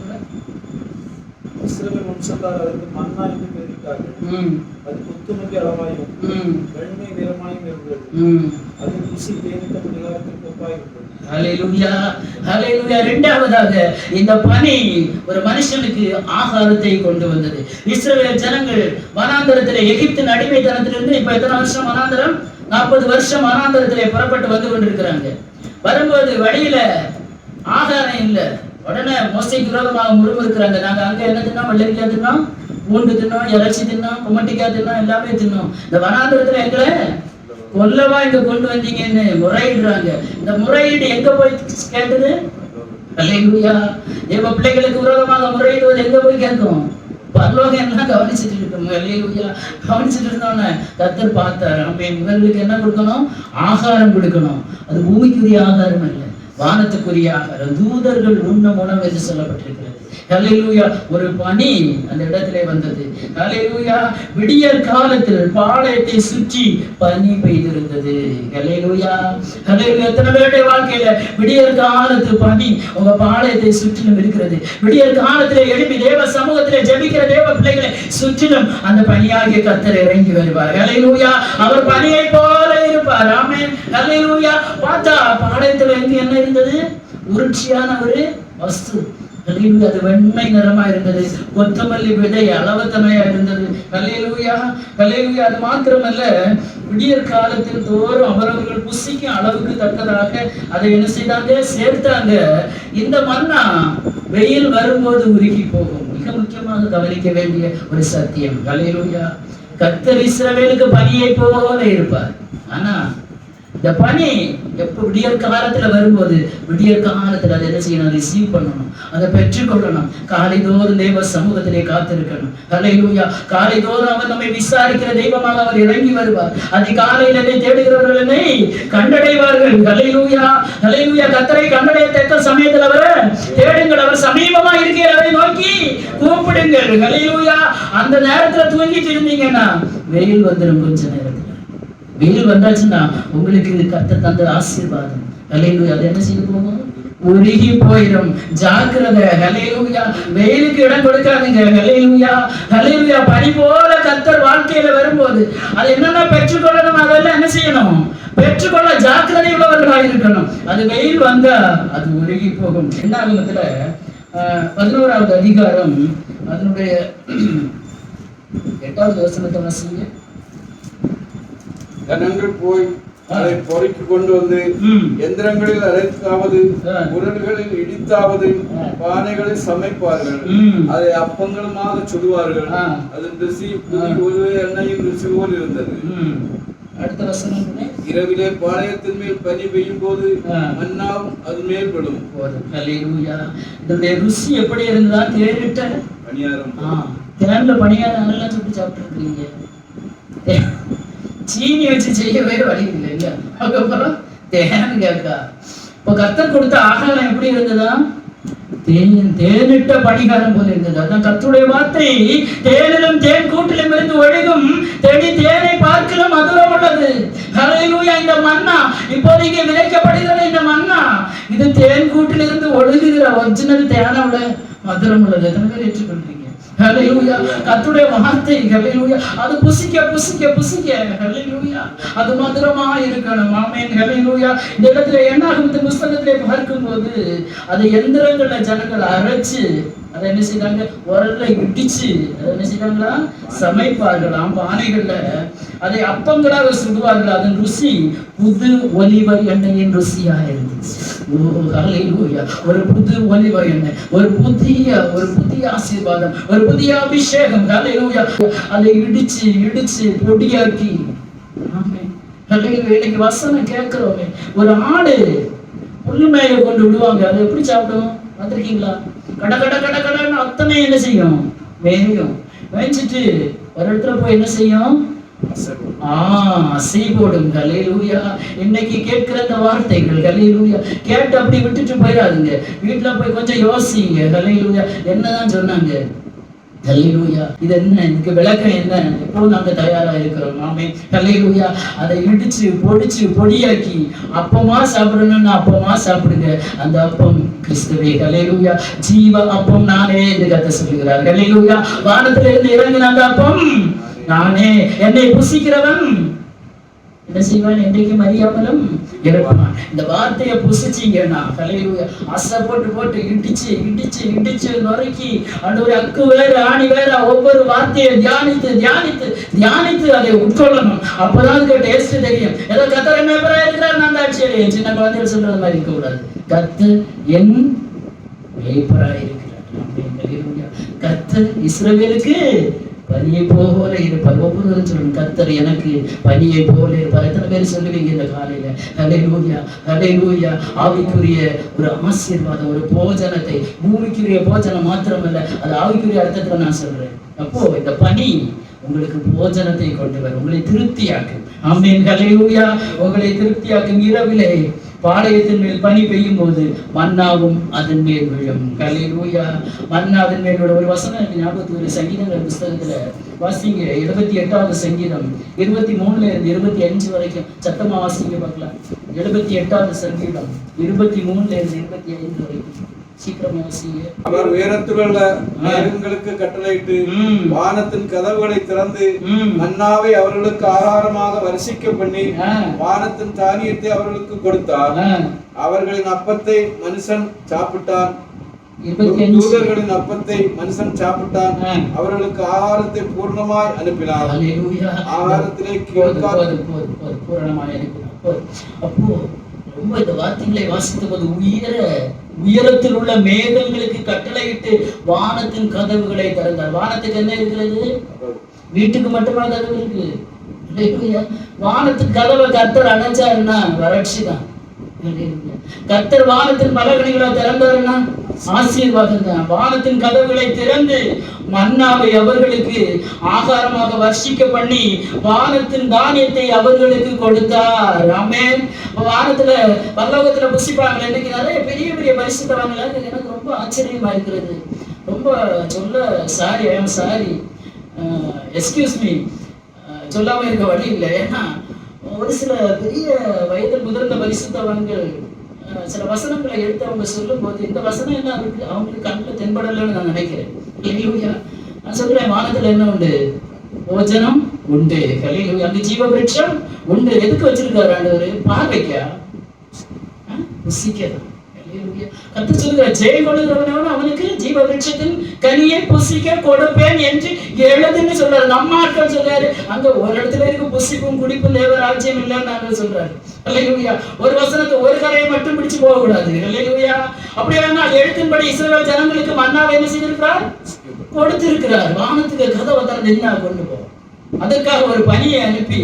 [SPEAKER 3] இஸ்ரவேல் வம்சத்தார் அதற்கு மன்னா என்று பெயரிட்டார்கள். அது புத்துணர்ச்சி அளவாயும் வெண்மை நிறமாயும் இருந்தது. அது ருசி தேனித்த நிலத்திற்கு ஒப்பாயிருந்தது.
[SPEAKER 1] ஹல்லேலூயா. ஹல்லேலூயா. இரண்டாவதாக இந்த பனி ஒரு மனுஷனுக்கு ஆகாரத்தை கொண்டு வந்தது. இஸ்ரவேல் ஜனங்கள் வனாந்தரத்திலே எகிப்தின் அடிமைத்தனத்திலிருந்து இப்ப எத்தனை வருஷம் வனாந்தரம்? 40 வருஷம் வனாந்தரத்திலே புறப்பட்டு வந்து கொண்டிருக்கிறாங்க. வரும்போது வழியில ஆகாரம் இல்லை. உடனே மோசைக்கு விரோதமாக முறுமுறுக்கிறாங்க. நாங்க அங்க என்ன தின்னோம்? வெள்ளரிக்காய் தின்னோம், பூண்டு தின்னோம், இறைச்சி தின்னோம், குமட்டிக்காய் தின்னோம், எல்லாமே தின்னோம். இந்த வனாந்தரத்துல எங்களை கொல்லவா இங்க கொண்டு வந்தீங்கன்னு முறையிடுறாங்க. இந்த முறையீடு எங்க போய் கேட்டது? ஹல்லேலூயா. தேவ பிள்ளைகளுக்கு விரோதமாக முறையிடுவது எங்க போய் கேட்கும்? பரலோகம் எல்லாம் கவனிச்சுட்டு இருக்கோம். ஹல்லேலூயா. கவனிச்சுட்டு இருந்தோன்னு கர்த்தர் பார்த்தார். அப்ப இவர்களுக்கு என்ன கொடுக்கணும்? ஆகாரம் கொடுக்கணும். அது பூமிக்குரிய ஆகாரம் அல்ல, வானத்துக்குரிய ஆகாரம். தூதர்கள் உண்ணும் உணவு என்று சொல்லப்பட்டிருக்கிறது. ஹல்லேலூயா. ஒரு பனி அந்த இடத்திலே வந்தது. ஹல்லேலூயா. விடியற் காலத்தில் பாளையத்தை சுற்றி பனி பெய்திருந்தது. ஹல்லேலூயா. ஹல்லேலூயா. எத்தனை பேருடைய வாழ்க்கையில விடியற் காலத்து பனி உங்க பாளையத்தை சுற்றிலும் இருக்கிறது. விடியற் காலத்திலே எழுப்பி தேவ சமூகத்திலே ஜெபிக்கிற தேவ பிள்ளைகளை சுற்றிலும் அந்த பனியாகிய கர்த்தர் இறங்கி வருவார். ஹல்லேலூயா. அவர் பனியை போல இருப்பார். ஆமென். ஹல்லேலூயா. பார்த்தா பாளையத்துல என்ன இருந்தது? உருட்சியான ஒரு வஸ்து. ஹல்லேலூயா. அது வெண்மை நிறமா இருந்தது. கொத்தமல்லி விதை அளவத்தமையா இருந்தது. ஹல்லேலூயா. ஹல்லேலூயா. அது மாத்திரமல்ல, விடியற் காலத்தில் தோறும் அவரவர்கள் புசிக்கும் அளவுக்கு தக்கதாக அதை என்ன செய்தாங்க? சேர்த்தாங்க. இந்த மன்னா வெயில் வரும்போது உருகி போகும். மிக முக்கியமாக கவனிக்க வேண்டிய ஒரு சத்தியம். ஹல்லேலூயா. கர்த்தர் இஸ்ரவேலுக்கு பனியை போல இருப்பார். ஆனா இந்த பனி எப்ப விடியற் காலத்துல வரும்போது விடியற் காலத்துல அதை என்ன செய்யணும்? ரிசீவ் பண்ணணும், அதை பெற்றுக்கொள்ளணும். காலைதோறும் தேவ சமூகத்திலே காத்திருக்கணும். ஹல்லேலூயா. காலைதோறும் அவர் நம்மை விசாரிக்கிற தெய்வமாக அவர் இறங்கி வருவார். அதிகாலையில் என்னை தேடுகிறவர்களை கண்டடைவார்கள். ஹல்லேலூயா. ஹல்லேலூயா. கர்த்தரை கண்டடையத்தக்க சமயத்தில் அவர் தேடுங்கள். அவர் சமீபமா இருக்கிறவரை நோக்கி கூப்பிடுங்கள். ஹல்லேலூயா. அந்த நேரத்துல தூங்கிட்டு இருந்தீங்கன்னா வெயில் வந்துடும். கொஞ்ச நேரத்துல வெயில் வந்தாச்சுன்னா உங்களுக்கு கர்த்தர் தந்த ஆசீர்வாதம். ஹல்லேலூயா. அது என்ன செய்ய போகும்? உருகி போயிடும். ஜாக்கிரதை. ஹல்லேலூயா. வெயிலுக்கு இடம் கொடுக்காதீங்க. ஹல்லேலூயா. ஹல்லேலூயா. பனி போல கர்த்தர் வாழ்க்கையில வரும்போது அது என்னென்ன பெற்றுக்கொள்ளணும், அதெல்லாம் என்ன செய்யணும்? பெற்றுக்கொள்ள ஜாக்கிரதை உள்ளவர்களாக இருக்கணும். அது வெயில் வந்தா அது உருகி போகும். என்னாகமத்துல 11வது அதிகாரம் அதனுடைய 8வது வசனத்தை வாசிங்க.
[SPEAKER 2] ஜனங்கள் போய் அதை பொறுக்கி கொண்டு வந்து எந்திரங்களில் அரைத்தாவது உரல்களில் இடித்தாவது பானைகளில் சமைப்பார்கள். அதை அப்பங்களுமாக சுடுவார்கள். அதன் ருசி ஒரு எண்ணெயின் ருசி போல் இருந்தது.
[SPEAKER 1] அடுத்த வசனம்,
[SPEAKER 2] இரவிலே பாளையத்தின் மேல் பனி பெய்யும் போது மன்னாவும் அது மேல் விடும்.
[SPEAKER 1] இதனுடைய ருசி எப்படி இருந்தா? தேனிட்ட
[SPEAKER 2] பணியாரம்.
[SPEAKER 1] தேன்ல பணியாரம் நல்லா சுட்டு சாப்பிட்டு இருக்கீங்க. சீனி வச்சு செய்யவே வழி இல்லை இல்ல. அதுக்கப்புறம் தேன் கேட்கா. இப்ப கர்த்தர் கொடுத்த ஆகாரம் எப்படி இருந்ததா? தேனிட்ட பணிகாரம் போல இருந்தது. அதான் கர்த்தருடைய வார்த்தை, தேனிலும் தேன் கூட்டிலும் இருந்து ஒழுகும் தேனை பார்க்கலாம் மதுரம் உள்ளது. ஹல்லேலூயா. இந்த மன்னா இப்போதைக்கு விதைக்கப்படுகிற இந்த மன்னா இது தேன் கூட்டிலிருந்து ஒழுகுகிற ஒரிஜினல் தேனோட மதுரம் உள்ளது. எத்தனை பேர் ஏற்றுக்கொள்றீங்க? ஹல்லேலூயா. கர்த்தருடைய வார்த்தை ஹல்லேலூயா. அது புசிக்க புசிக்க புசிக்க ஹல்லேலூயா அது மதுரமா இருக்கணும். ஆமென். ஹல்லேலூயா. இந்த இடத்துல என்னாகும்? இந்த புத்தகத்திலே பார்க்கும்போது அதை எந்திரங்கள்ல ஜனங்கள் அரைச்சு அதை என்ன செய்தாங்க? உரல்ல இடிச்சு அதை என்ன செய்தாங்களா? சமைப்பார்களாம். பானைகள்ல அதை அப்பங்களாக சுடுவார்கள். அதன் ருசி புது ஒலிவ எண்ணெயின் ருசியா இருந்துச்சு. ஒரு புது ஒலிவ எண்ணெய், ஒரு புதிய ஆசீர்வாதம், ஒரு புதிய அபிஷேகம். அதை இடிச்சு இடிச்சு பொடியாக்கி. இன்னைக்கு வசனம் கேட்கிறோமே, ஒரு ஆடு புல்லு மேய கொண்டு விடுவாங்க. அதை எப்படி சாப்பிடும் பார்த்திருக்கீங்களா? கட கட கட கடன்னு அத்தனை என்ன செய்யும்? மேயும். மேய்ச்சிட்டு ஒரு இடத்துல போய் என்ன செய்யும்? அசை போடும். ஹல்லேலூயா. இன்னைக்கு கேட்கிற இந்த வார்த்தைகள் ஹல்லேலூயா கேட்டு அப்படி விட்டுட்டு போயிடாதுங்க. வீட்டுல போய் கொஞ்சம் யோசிங்க. ஹல்லேலூயா என்னதான் சொன்னாங்க? ஹல்லேலூயா. இது என்ன? இதுக்கு விளக்கம் என்ன? எப்போ நாங்க தயாரா இருக்கிறோம். ஆமென். ஹல்லேலூயா. அதை இடிச்சு பொடிச்சு பொடியாக்கி அப்பமா சாப்பிடணும்னு அப்பமா சாப்பிடுங்க. அந்த அப்பம் கிறிஸ்துவே. ஹல்லேலூயா. ஜீவ அப்பம் நானே என்று கர்த்தர் சொல்லுகிறார். ஹல்லேலூயா. வானத்துல இருந்து இறங்கின அந்த அப்பம் நானே. என்னை புசிக்கிறவன் என்ன செய்வான்? என்றைக்கும் அறியாமலும் இருப்பான். இந்த வார்த்தையை புசிச்சீங்கன்னா ஹல்லேலூயா அசை போட்டு போட்டு இடிச்சு இடிச்சு இடிச்சு நொறுக்கி ஆண்டவரே அக்கு வேற ஆணி வேற ஒவ்வொரு வார்த்தையை தியானித்து தியானித்து தியானித்து அதை உட்கொள்ளணும். அப்பதான் அதுக்கு டேஸ்ட் தெரியும். ஏதோ கர்த்தர் மேய்ப்பரா இருக்கிறார், நான் தான் ஆட்சியரே. சின்ன குழந்தைகள் சொல்றது மாதிரி இருக்க கூடாது. கர்த்தர் என் மேய்ப்பரா இருக்கிறார். ஹல்லேலூயா. கர்த்தர் இஸ்ரவேலுக்கு பனியை போல இருப்பார். ஒவ்வொருவரும் சொல்லணும், கர்த்தர் எனக்கு பனியை போல இருப்பார். எத்தனை பேர் சொல்லுவீங்க இந்த காலையில? ஹல்லேலூயா. ஹல்லேலூயா. ஆவிக்குரிய ஒரு ஆசீர்வாதம், ஒரு போஜனத்தை, பூமிக்குரிய போஜனம் மாத்திரமல்ல, அது ஆவிக்குரிய அர்த்தத்துல நான் சொல்றேன். அப்போ இந்த பனி உங்களுக்கு போஜனத்தை கொண்டு வரும், உங்களை திருப்தியாக்கும். ஆமென். ஹல்லேலூயா. உங்களை திருப்தியாக்கும். இரவிலே பாளையத்தின் மேல் பனி பெய்யும் போது மன்னாவும் அதன் மேல் விழும். ஹல்லேலூயா. மன்னாவின் மேல் விழும். ஒரு வசனம் எனக்கு ஞாபகத்துக்கு ஒரு சங்கீதங்கள் புஸ்தகத்துல வாசிங்க. 78வது சங்கீதம் 23 இருந்து 25 வரைக்கும் சத்தமா வாசிங்க பார்க்கலாம். 78வது சங்கீதம் 23 இருந்து 25 வரைக்கும் சீக்கிரமா வாசிங்க.
[SPEAKER 2] அவர் உயரத்திலுள்ள மேகங்களுக்கு கட்டளையிட்டு வானத்தின் கதவுகளை திறந்து மன்னாவை அவர்களுக்கு ஆகாரமாக வரிசிக்க பண்ணி வானத்தின் தானியத்தை அவர்களுக்கு கொடுத்தார். அவர்களின் அப்பத்தை மனுஷன் சாப்பிட்டான், தூதர்களின் அப்பத்தை மனுஷன் சாப்பிட்டான். அவர்களுக்கு ஆகாரத்தை பூர்ணமாய் அனுப்பினார். ஆகாரத்திலே பூரணமாய்
[SPEAKER 1] அனுப்பினார். அப்போ ரொம்ப இந்த வார்த்தைகளை வாசித்த போது உயரத்தில் உள்ள மேகங்களுக்கு கட்டளையிட்டு வானத்தின் கதவுகளை திறந்தார். வானத்துக்கு என்ன இருக்கிறது? வீட்டுக்கு மட்டுமா கதவு இருக்கு? வானத்தின் கதவை கர்த்தர் அடைச்சாருன்னா வறட்சி தான். கர்த்தர் வானத்தின் பலகணிகளை திறந்தாருன்னா ஆசீர்வாதம் தான். வானத்தின் கதவுகளை திறந்து மன்னாவை அவர்களுக்கு ஆகாரமாக வர்ஷிக்க பண்ணி வானத்தின் தானியத்தை அவர்களுக்கு கொடுத்தார். ஆமென். வானத்துல பரலோகத்துல புசிப்பாங்க. இன்னைக்கு நிறைய பெரிய பெரிய பரிசுத்தவான்கள். எனக்கு ரொம்ப ஆச்சரியமா இருக்கிறது. ரொம்ப சொல்ல சாரி எக்ஸ்கியூஸ் மீ சொல்லாம இருக்க வழி இல்லை. ஏன்னா ஒரு சில பெரிய வயதில் முதிர்ந்த பரிசுத்தவான்கள் சில வசனங்களை எடுத்து அவங்க சொல்லும் போது இந்த வசனம் என்ன இருக்கு அவங்களுக்கு கண்ணில் தென்படலன்னு நான் நினைக்கிறேன். ஹல்லேலூயா. நான் சொல்றேன், வானத்துல என்ன உண்டு? போஜனம் உண்டு. ஹல்லேலூயா. அந்த ஜீவ விருட்சம் உண்டு. எதுக்கு வச்சிருக்காரு ஆண்டவர்? பார்வைக்கா? புசிக்கதான். ஹல்லேலூயா. கர்த்தர் சொல்லுகிறார், ஜெயம் கொள்ளுகிறவன் அவனுக்கு ஜீவ ஜீவ விருட்சத்தின் கனியை புசிக்க கொடுப்பேன் என்று எழுதுன்னு சொல்றாரு. நம்ம ஆட்கள் சொல்றாரு, அங்க ஒரு இடத்துல இருக்கு புசிப்பும் குடிப்பும் தேவராஜ்யம் இல்லைன்னு சொல்றாரு. அல்லேலூயா. ஒரு வசனத்தை ஒரு கரையை மட்டும் பிடிச்சு போக கூடாது. அல்லேலூயா. அப்படியே எழுத்தின்படி இஸ்ரவேல் ஜனங்களுக்கு மன்னாவை என்ன செய்திருக்கிறார்? கொடுத்திருக்கிறார். வானத்துக்கு கதவை திறந்து என்ன கொண்டு போ, அதற்காக ஒரு பணியை அனுப்பி.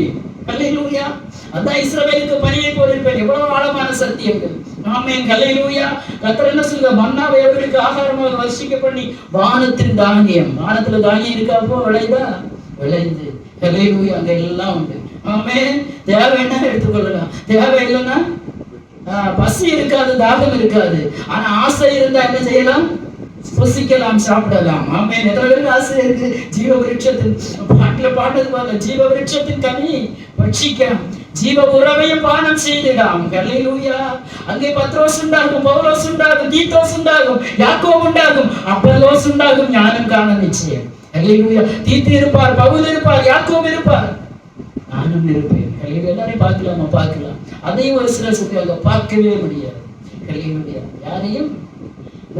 [SPEAKER 1] அல்லேலூயா. அதான் இஸ்ரவேலுக்கு பணியை போயிருப்பேன். எவ்வளவு ஆழமான சத்தியங்கள். ஆமென். அல்லேலூயா. கர்த்தர் என்ன சொல்ற? மன்னாவை அவர்களுக்கு ஆகாரமாக வர்ஷிக்க பண்ணி வானத்தின் தானியம். வானத்துல தானியம் இருக்காப்போ விளையுதா? விளையுது. அல்லேலூயா. அங்க எல்லாம் உண்டு. ஆமென். தேவைன்னா எடுத்துக்கொள்ளலாம், தேவை இல்லைன்னா பசி இருக்காது, தாகம் இருக்காது. ஆனா ஆசை இருந்தா என்ன செய்யலாம்? புசிக்கலாம், சாப்பிடலாம். ஆமென். எத்தனை பேருக்கு ஆசை இருக்கு? ஜீவ விருட்சத்தின் பாட்டுல பாட்டது போல ஜீவ விருட்சத்தின் கனி பட்சிக்கலாம், ஜீவ உறவையும் பானம் செய்திடாம். அல்லேலூயா. அங்கே பத்ரோஸ் உண்டாகும், பவுலோஸ் உண்டாகும், தீத்தோஸ் உண்டாகும், யாக்கோபு உண்டாகும், அப்பல்லோஸ் உண்டாகும், ஞானம் காண நிச்சயம். அல்லேலூயா. தீத்து இருப்பார், பவுல் இருப்பார், யாக்கோபு இருப்பார், நானும் இருப்பேன். எல்லாரையும் பார்க்கலாமா? பார்க்கலாம். அதையும் ஒரு சிலர் சொல்லுவாங்க, பார்க்கவே முடியாது. அல்லேலூயா. யாரையும்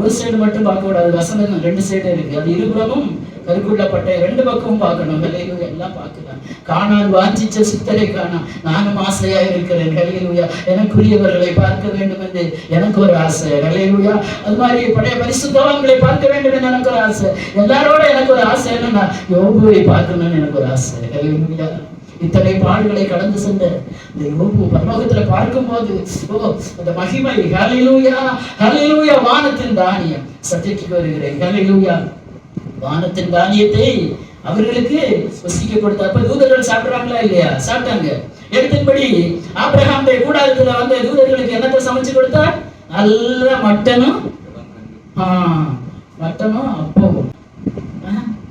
[SPEAKER 1] ஒரு சைடு மட்டும் பார்க்க கூடாது. வசனம் 2 சைடு இருக்கு. அது இருபுறமும் கருக்குள்ளப்பட்ட 2 பக்கமும் பார்க்கணும். அல்லேலூயா. எல்லாம் பார்க்கலாம். காணான் வாஞ்சிச்ச சித்தரை காணா, நானும் ஆசையா இருக்கிறேன். அல்லேலூயா. எனக்குரியவர்களை பார்க்க வேண்டும் என்று எனக்கு ஒரு ஆசை. அல்லேலூயா. அது மாதிரி பழைய பரிசுத்தவான்களை பார்க்க வேண்டும் என்று எனக்கு ஒரு ஆசை. எல்லாரோட எனக்கு ஒரு ஆசை என்னன்னா யோபுவை பார்க்கணும்னு எனக்கு ஒரு ஆசை. அல்லேலூயா. இத்தனை பாடுகளை கடந்து சென்ற இந்த யோபு பரலோகத்துல பார்க்கும்போது அந்த மகிமை. ஹல்லேலூயா. ஹல்லேலூயா. வானத்தின் தானியம் சத்தியத்துக்கு வருகிறேன். ஹல்லேலூயா. வானத்தின் தானியத்தை அவர்களுக்கு வசிக்க கொடுத்தப்ப தூதர்கள் சாப்பிடுறாங்களா இல்லையா? சாப்பிட்டாங்க. எடுத்தின்படி ஆபிரகாமுடைய கூடாரத்துல வந்த தூதர்களுக்கு என்னத்தை சமைச்சு கொடுத்தா? நல்ல மட்டனும் அப்பவும்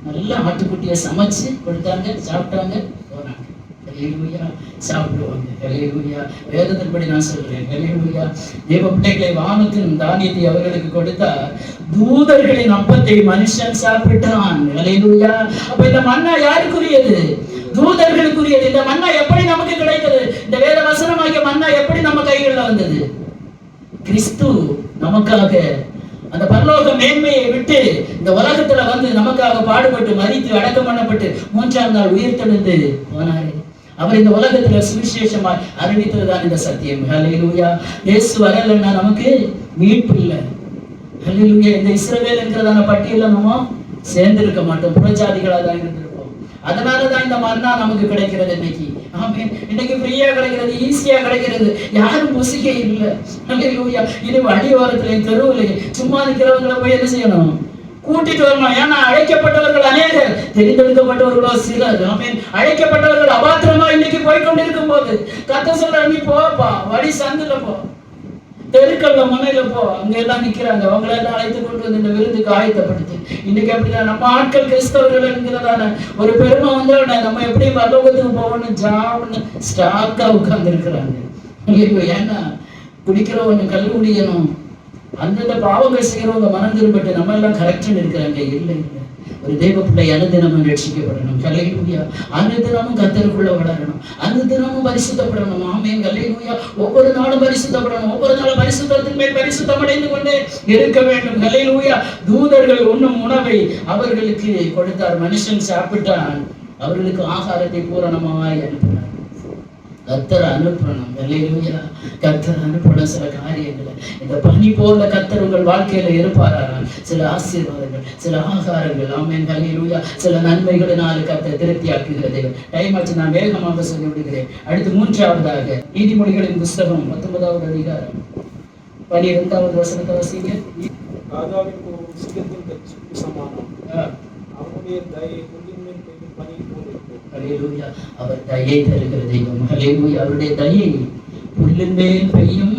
[SPEAKER 1] நல்ல ஆட்டுக்குட்டியை சமைச்சு கொடுத்தாங்க. சாப்பிட்டாங்க, போனாங்க. அல்லேலூயா. சாப்பிடுவாங்க. அல்லேலூயா. வேதத்தின்படி நான் சொல்றேன். அல்லேலூயா. தேவ பிள்ளைகளை வானத்தின் தானியத்தை அவர்களுக்கு கொடுத்தா தூதர்களின் அப்பத்தை மனுஷன் சாப்பிட்டான். அல்லேலூயா. அப்ப இந்த மன்னா யாருக்குரியது? தூதர்களுக்குரியது. இந்த மன்னா எப்படி நமக்கு கிடைத்தது? இந்த வேத வசனமாகிய மன்னா எப்படி நம்ம கைகளில் வந்தது? கிறிஸ்து நமக்காக அந்த பரலோக மேன்மையை விட்டு இந்த உலகத்துல வந்து நமக்காக பாடுபட்டு மரித்து அடக்கம் பண்ணப்பட்டு 3ஆம் நாள் உயிர்த்தெழுந்து போனாரு. அவர் இந்த உலகத்துல சுவிசேஷமாய் அறிவித்ததுதான் இந்த சத்தியம். ஹல்லேலூயா. இயேசு வரலன்னா நமக்கு மீட்பு இல்லை. ஹல்லேலூயா. இந்த இஸ்ரவேல் என்கிறதான பட்டியல நம்ம சேர்ந்திருக்க மாட்டோம், புறஜாதிகளாக தான் இருந்திருப்போம். அதனாலதான் இந்த மன்னா நமக்கு கிடைக்கிறது இன்னைக்கு. ஆமென். இன்னைக்கு ஃப்ரீயா கிடைக்கிறது, ஈஸியா கிடைக்கிறது, யாரும் புசிக்க இல்லை. அல்லேலூயா. இது வழியோரத்திலே தெருவிலே சும்மா நிற்கிறவங்களை போய் என்ன செய்யணும்? கூட்டிட்டு வரணும். ஏன்னா அழைக்கப்பட்டவர்கள் அநேகர், தெரிந்தெடுக்கப்பட்டவர்களோ சிலர். ஆமென். அழைக்கப்பட்டவர்கள் அபாத்திரமா இன்னைக்கு போய்கொண்டிருக்கும் போது கர்த்தர் சொல்ற, நீ போப்பா, வழி சந்துல போ, தெருக்கல்ல முனையில போ, அங்க எல்லாம் நிக்கிறாங்க. அவங்களை எல்லாம் அழைத்து கொண்டு வந்து இந்த விருந்துக்கு ஆயத்தப்படுத்தி. இன்னைக்கு அப்படிதான் நம்ம ஆட்கள் கிறிஸ்தவர்கள் என்கிறதான ஒரு பெருமை வந்து நம்ம எப்படி பரலோகத்துக்கு போகணும் ஜாப்னு ஸ்டாக்கா உட்கார்ந்து இருக்கிறாங்க. ஏன்னா குடிக்கிறவங்க கல் குடிக்கணும், அந்தந்த பாவங்கள் செய்யறவங்க மனம் திரும்பட்டு நம்ம எல்லாம் கரெக்ஷன் இருக்கிறாங்க. இல்லை இல்லை. ஒரு தேவ பிள்ளை அனுதினமும் ரட்சிக்கப்படணும். அல்லேலூயா. அனுதினமும் கர்த்தருக்குள்ள வளரணும், அனுதினமும் பரிசுத்தப்படணும். ஆமென். அல்லேலூயா. ஒவ்வொரு நாளும் பரிசுத்தப்படணும், ஒவ்வொரு நாளும் பரிசுத்தத்தின் மேல் பரிசுத்தம் அடைந்து கொண்டே இருக்க வேண்டும். அல்லேலூயா. தூதர்கள் உண்ணும் உணவை அவர்களுக்கு கொடுத்தார். மனுஷன் சாப்பிட்டான், அவர்களுக்கு ஆகாரத்தை பூரணமாய் அனுப்பினார். கர்த்தர் அனுப்பணும். அல்லேலூயா. கர்த்தர் அனுப்பணும் சில காரியங்களை. இந்த பனி போல கர்த்தர் உங்கள் வாழ்க்கையில இருப்பாரானால் சில ஆசீர்வாதங்கள், சில ஆகாரங்கள். ஆமென். அல்லேலூயா. சில நன்மைகளினால் கர்த்தர் திருப்தி ஆக்குகிறது. டைம் ஆச்சு, நான் வேகமாக சொல்லி விடுகிறேன். அடுத்து 3ஆவதாக நீதிமொழிகளின் புஸ்தகம் 19வது அதிகாரம் 12வது வசனத்தை வாசிங்க.
[SPEAKER 3] ராஜாவிற்கு ஒரு சிங்கத்தின் கட்சிக்கு சமானம், அவனுடைய தயை புல்லின் மேல் பெய்யும் பனி போல் இருக்கும்.
[SPEAKER 1] அல்லேலூயா. அவர் தயை தருகிற தெய்வம். அல்லேலூயா. அவருடைய தயை புல்லின் மேல் பெய்யும்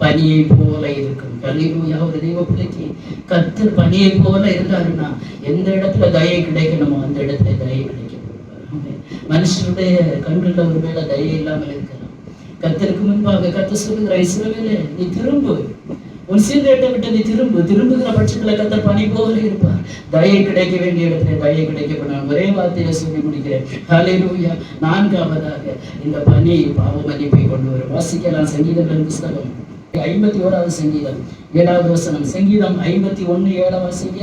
[SPEAKER 1] பனியை போல இருக்கும். அல்லேலூயா. ஒரு தெய்வ பிள்ளைக்கு கர்த்தர் பனியை போல இருந்தாருன்னா எந்த இடத்துல தயை கிடைக்கணுமோ அந்த இடத்துல தயை கிடைக்கும். மனுஷனுடைய கண்களில் ஒருவேளை தயை இல்லாமல் இருக்கலாம். கர்த்தருக்கு முன்பாக கர்த்தர் சொல்லுகிற, இஸ்ரவேலே நீ திரும்பு, உன் சீர்கேட்டை விட்டு நீ திரும்புகிற பட்சத்துல கர்த்தர் பனி போல இருப்பார். தயை கிடைக்க வேண்டிய இடத்துல தயை கிடைக்கப்படும். ஒரே வார்த்தையை சொல்லி முடிக்கிறேன். ஹல்லேலூயா. 4ஆவதாக இந்த பனி பாவ மன்னிப்பை கொண்டு வரும். வாசிக்கலாம். சங்கீதங்களின் புஸ்தகம் 51வது சங்கீதம் 7வது வசனம். சங்கீதம் 51:7 வாசிங்க.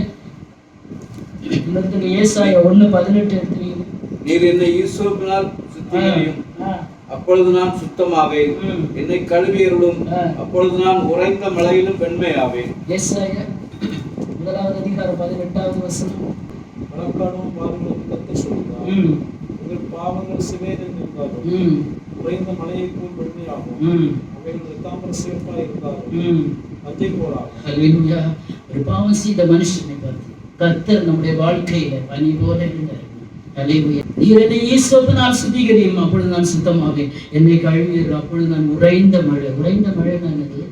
[SPEAKER 1] ஏசாயா 1:18 எடுத்துறீங்க.
[SPEAKER 2] நீர் என்னை ஈசோப்பினால் சுத்திகரியும், அப்பொழுது நான் சுத்தமாவேன். என்னை கழுவியருளும், அப்பொழுது நான் உறைந்த மழையிலும் வெண்மையாவேன்.
[SPEAKER 1] ஏசாயா 1:18
[SPEAKER 3] வழக்காடும் பாவங்களுக்கு கர்த்தர் சொல்கிறார், உங்கள் பாவங்கள் சிவேரில் இருந்தாலும் உறைந்த மலையை போல் வெண்மையாகும், அவைகள் இரத்தாம்பர சிவப்பாய் இருந்தாலும் மஞ்சை போலாகும்.
[SPEAKER 1] ஹல்லேலூயா. ஒரு பாவம் செய்த மனுஷனை பார்த்து கர்த்தர் நம்முடைய வாழ்க்கையில பனி போல இருந்தார். ஹல்லேலூயா. நீர் என்னை ஈசோப்பினால் சுத்திகரியும், அப்பொழுது நான் சுத்தமாவேன். என்னை கழுவியர், அப்பொழுது நான் உறைந்த மழை. உறைந்த மழை நானது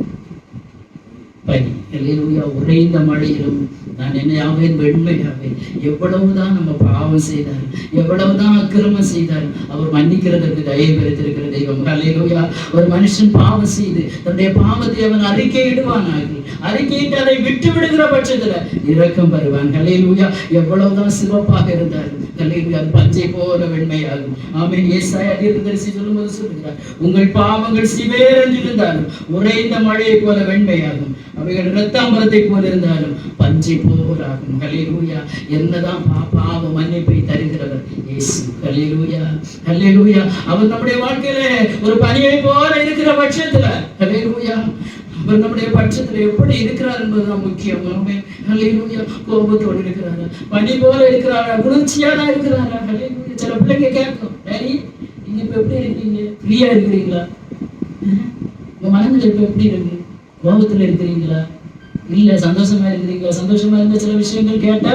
[SPEAKER 1] பனி. ஹல்லேலூயா. உறைந்த மழையிலும் நான் என்ன ஆவேன்? வெண்மையாவேன். எவ்வளவுதான் நம்ம பாவம் செய்தாலும், எவ்வளவுதான் அக்கிரமம் செய்தாலும் அவர் மன்னிக்கிறதற்கு தயவு பெற்றிருக்கிற தெய்வம். ஹல்லேலூயா. ஒரு மனுஷன் பாவம் செய்து தன்னுடைய பாவத்தை அவன் அறிக்கையிடுவானாகி, அறிக்கையிட்டு அதை விட்டு விடுகிற பட்சத்துல இரக்கம் பெறுவான். ஹல்லேலூயா. எவ்வளவுதான் சிவப்பாக இருந்தாலும் ஹல்லேலூயா அது பஞ்சை போல வெண்மையாகும். ஆமென். ஏசாயா தீர்க்கதரிசி சொல்லும்போது சொல்லுகிறார், உங்கள் பாவங்கள் சிவேரென்றிருந்தாலும் உறைந்த மழையை போல வெண்மையாகும், அவைகள் இரத்தாம்பரத்தை போல இருந்தாலும் பஞ்சை போலாகும். ஹல்லேலூயா. என்னதான் பாவ மன்னிப்பை தருகிறவர் இயேசு. ஹல்லேலூயா. ஹல்லேலூயா. அவர் நம்முடைய வாழ்க்கையில ஒரு பனியை போல இருக்கிற பட்சத்துல ஹல்லேலூயா அவர் நம்முடைய பட்சத்துல எப்படி இருக்கிறார் என்பதுதான் முக்கியம். ஹல்லேலூயா. கோபத்தோடு இருக்கிறாரா? பனி போல இருக்கிறாரா? குளிர்ச்சியானா இருக்கிறாரா? ஹல்லேலூயா. சில பிள்ளைங்க கேட்கும், டேடி நீங்க இப்ப எப்படி இருக்கீங்க? ஃப்ரீயா இருக்கிறீங்களா? உங்க மனநிலை இப்ப எப்படி இருக்கு? கோபத்துல இருக்கிறீங்களா? இல்ல சந்தோஷமா இருக்கிறீங்களா? சந்தோஷமா இருந்த சில விஷயங்கள் கேட்டா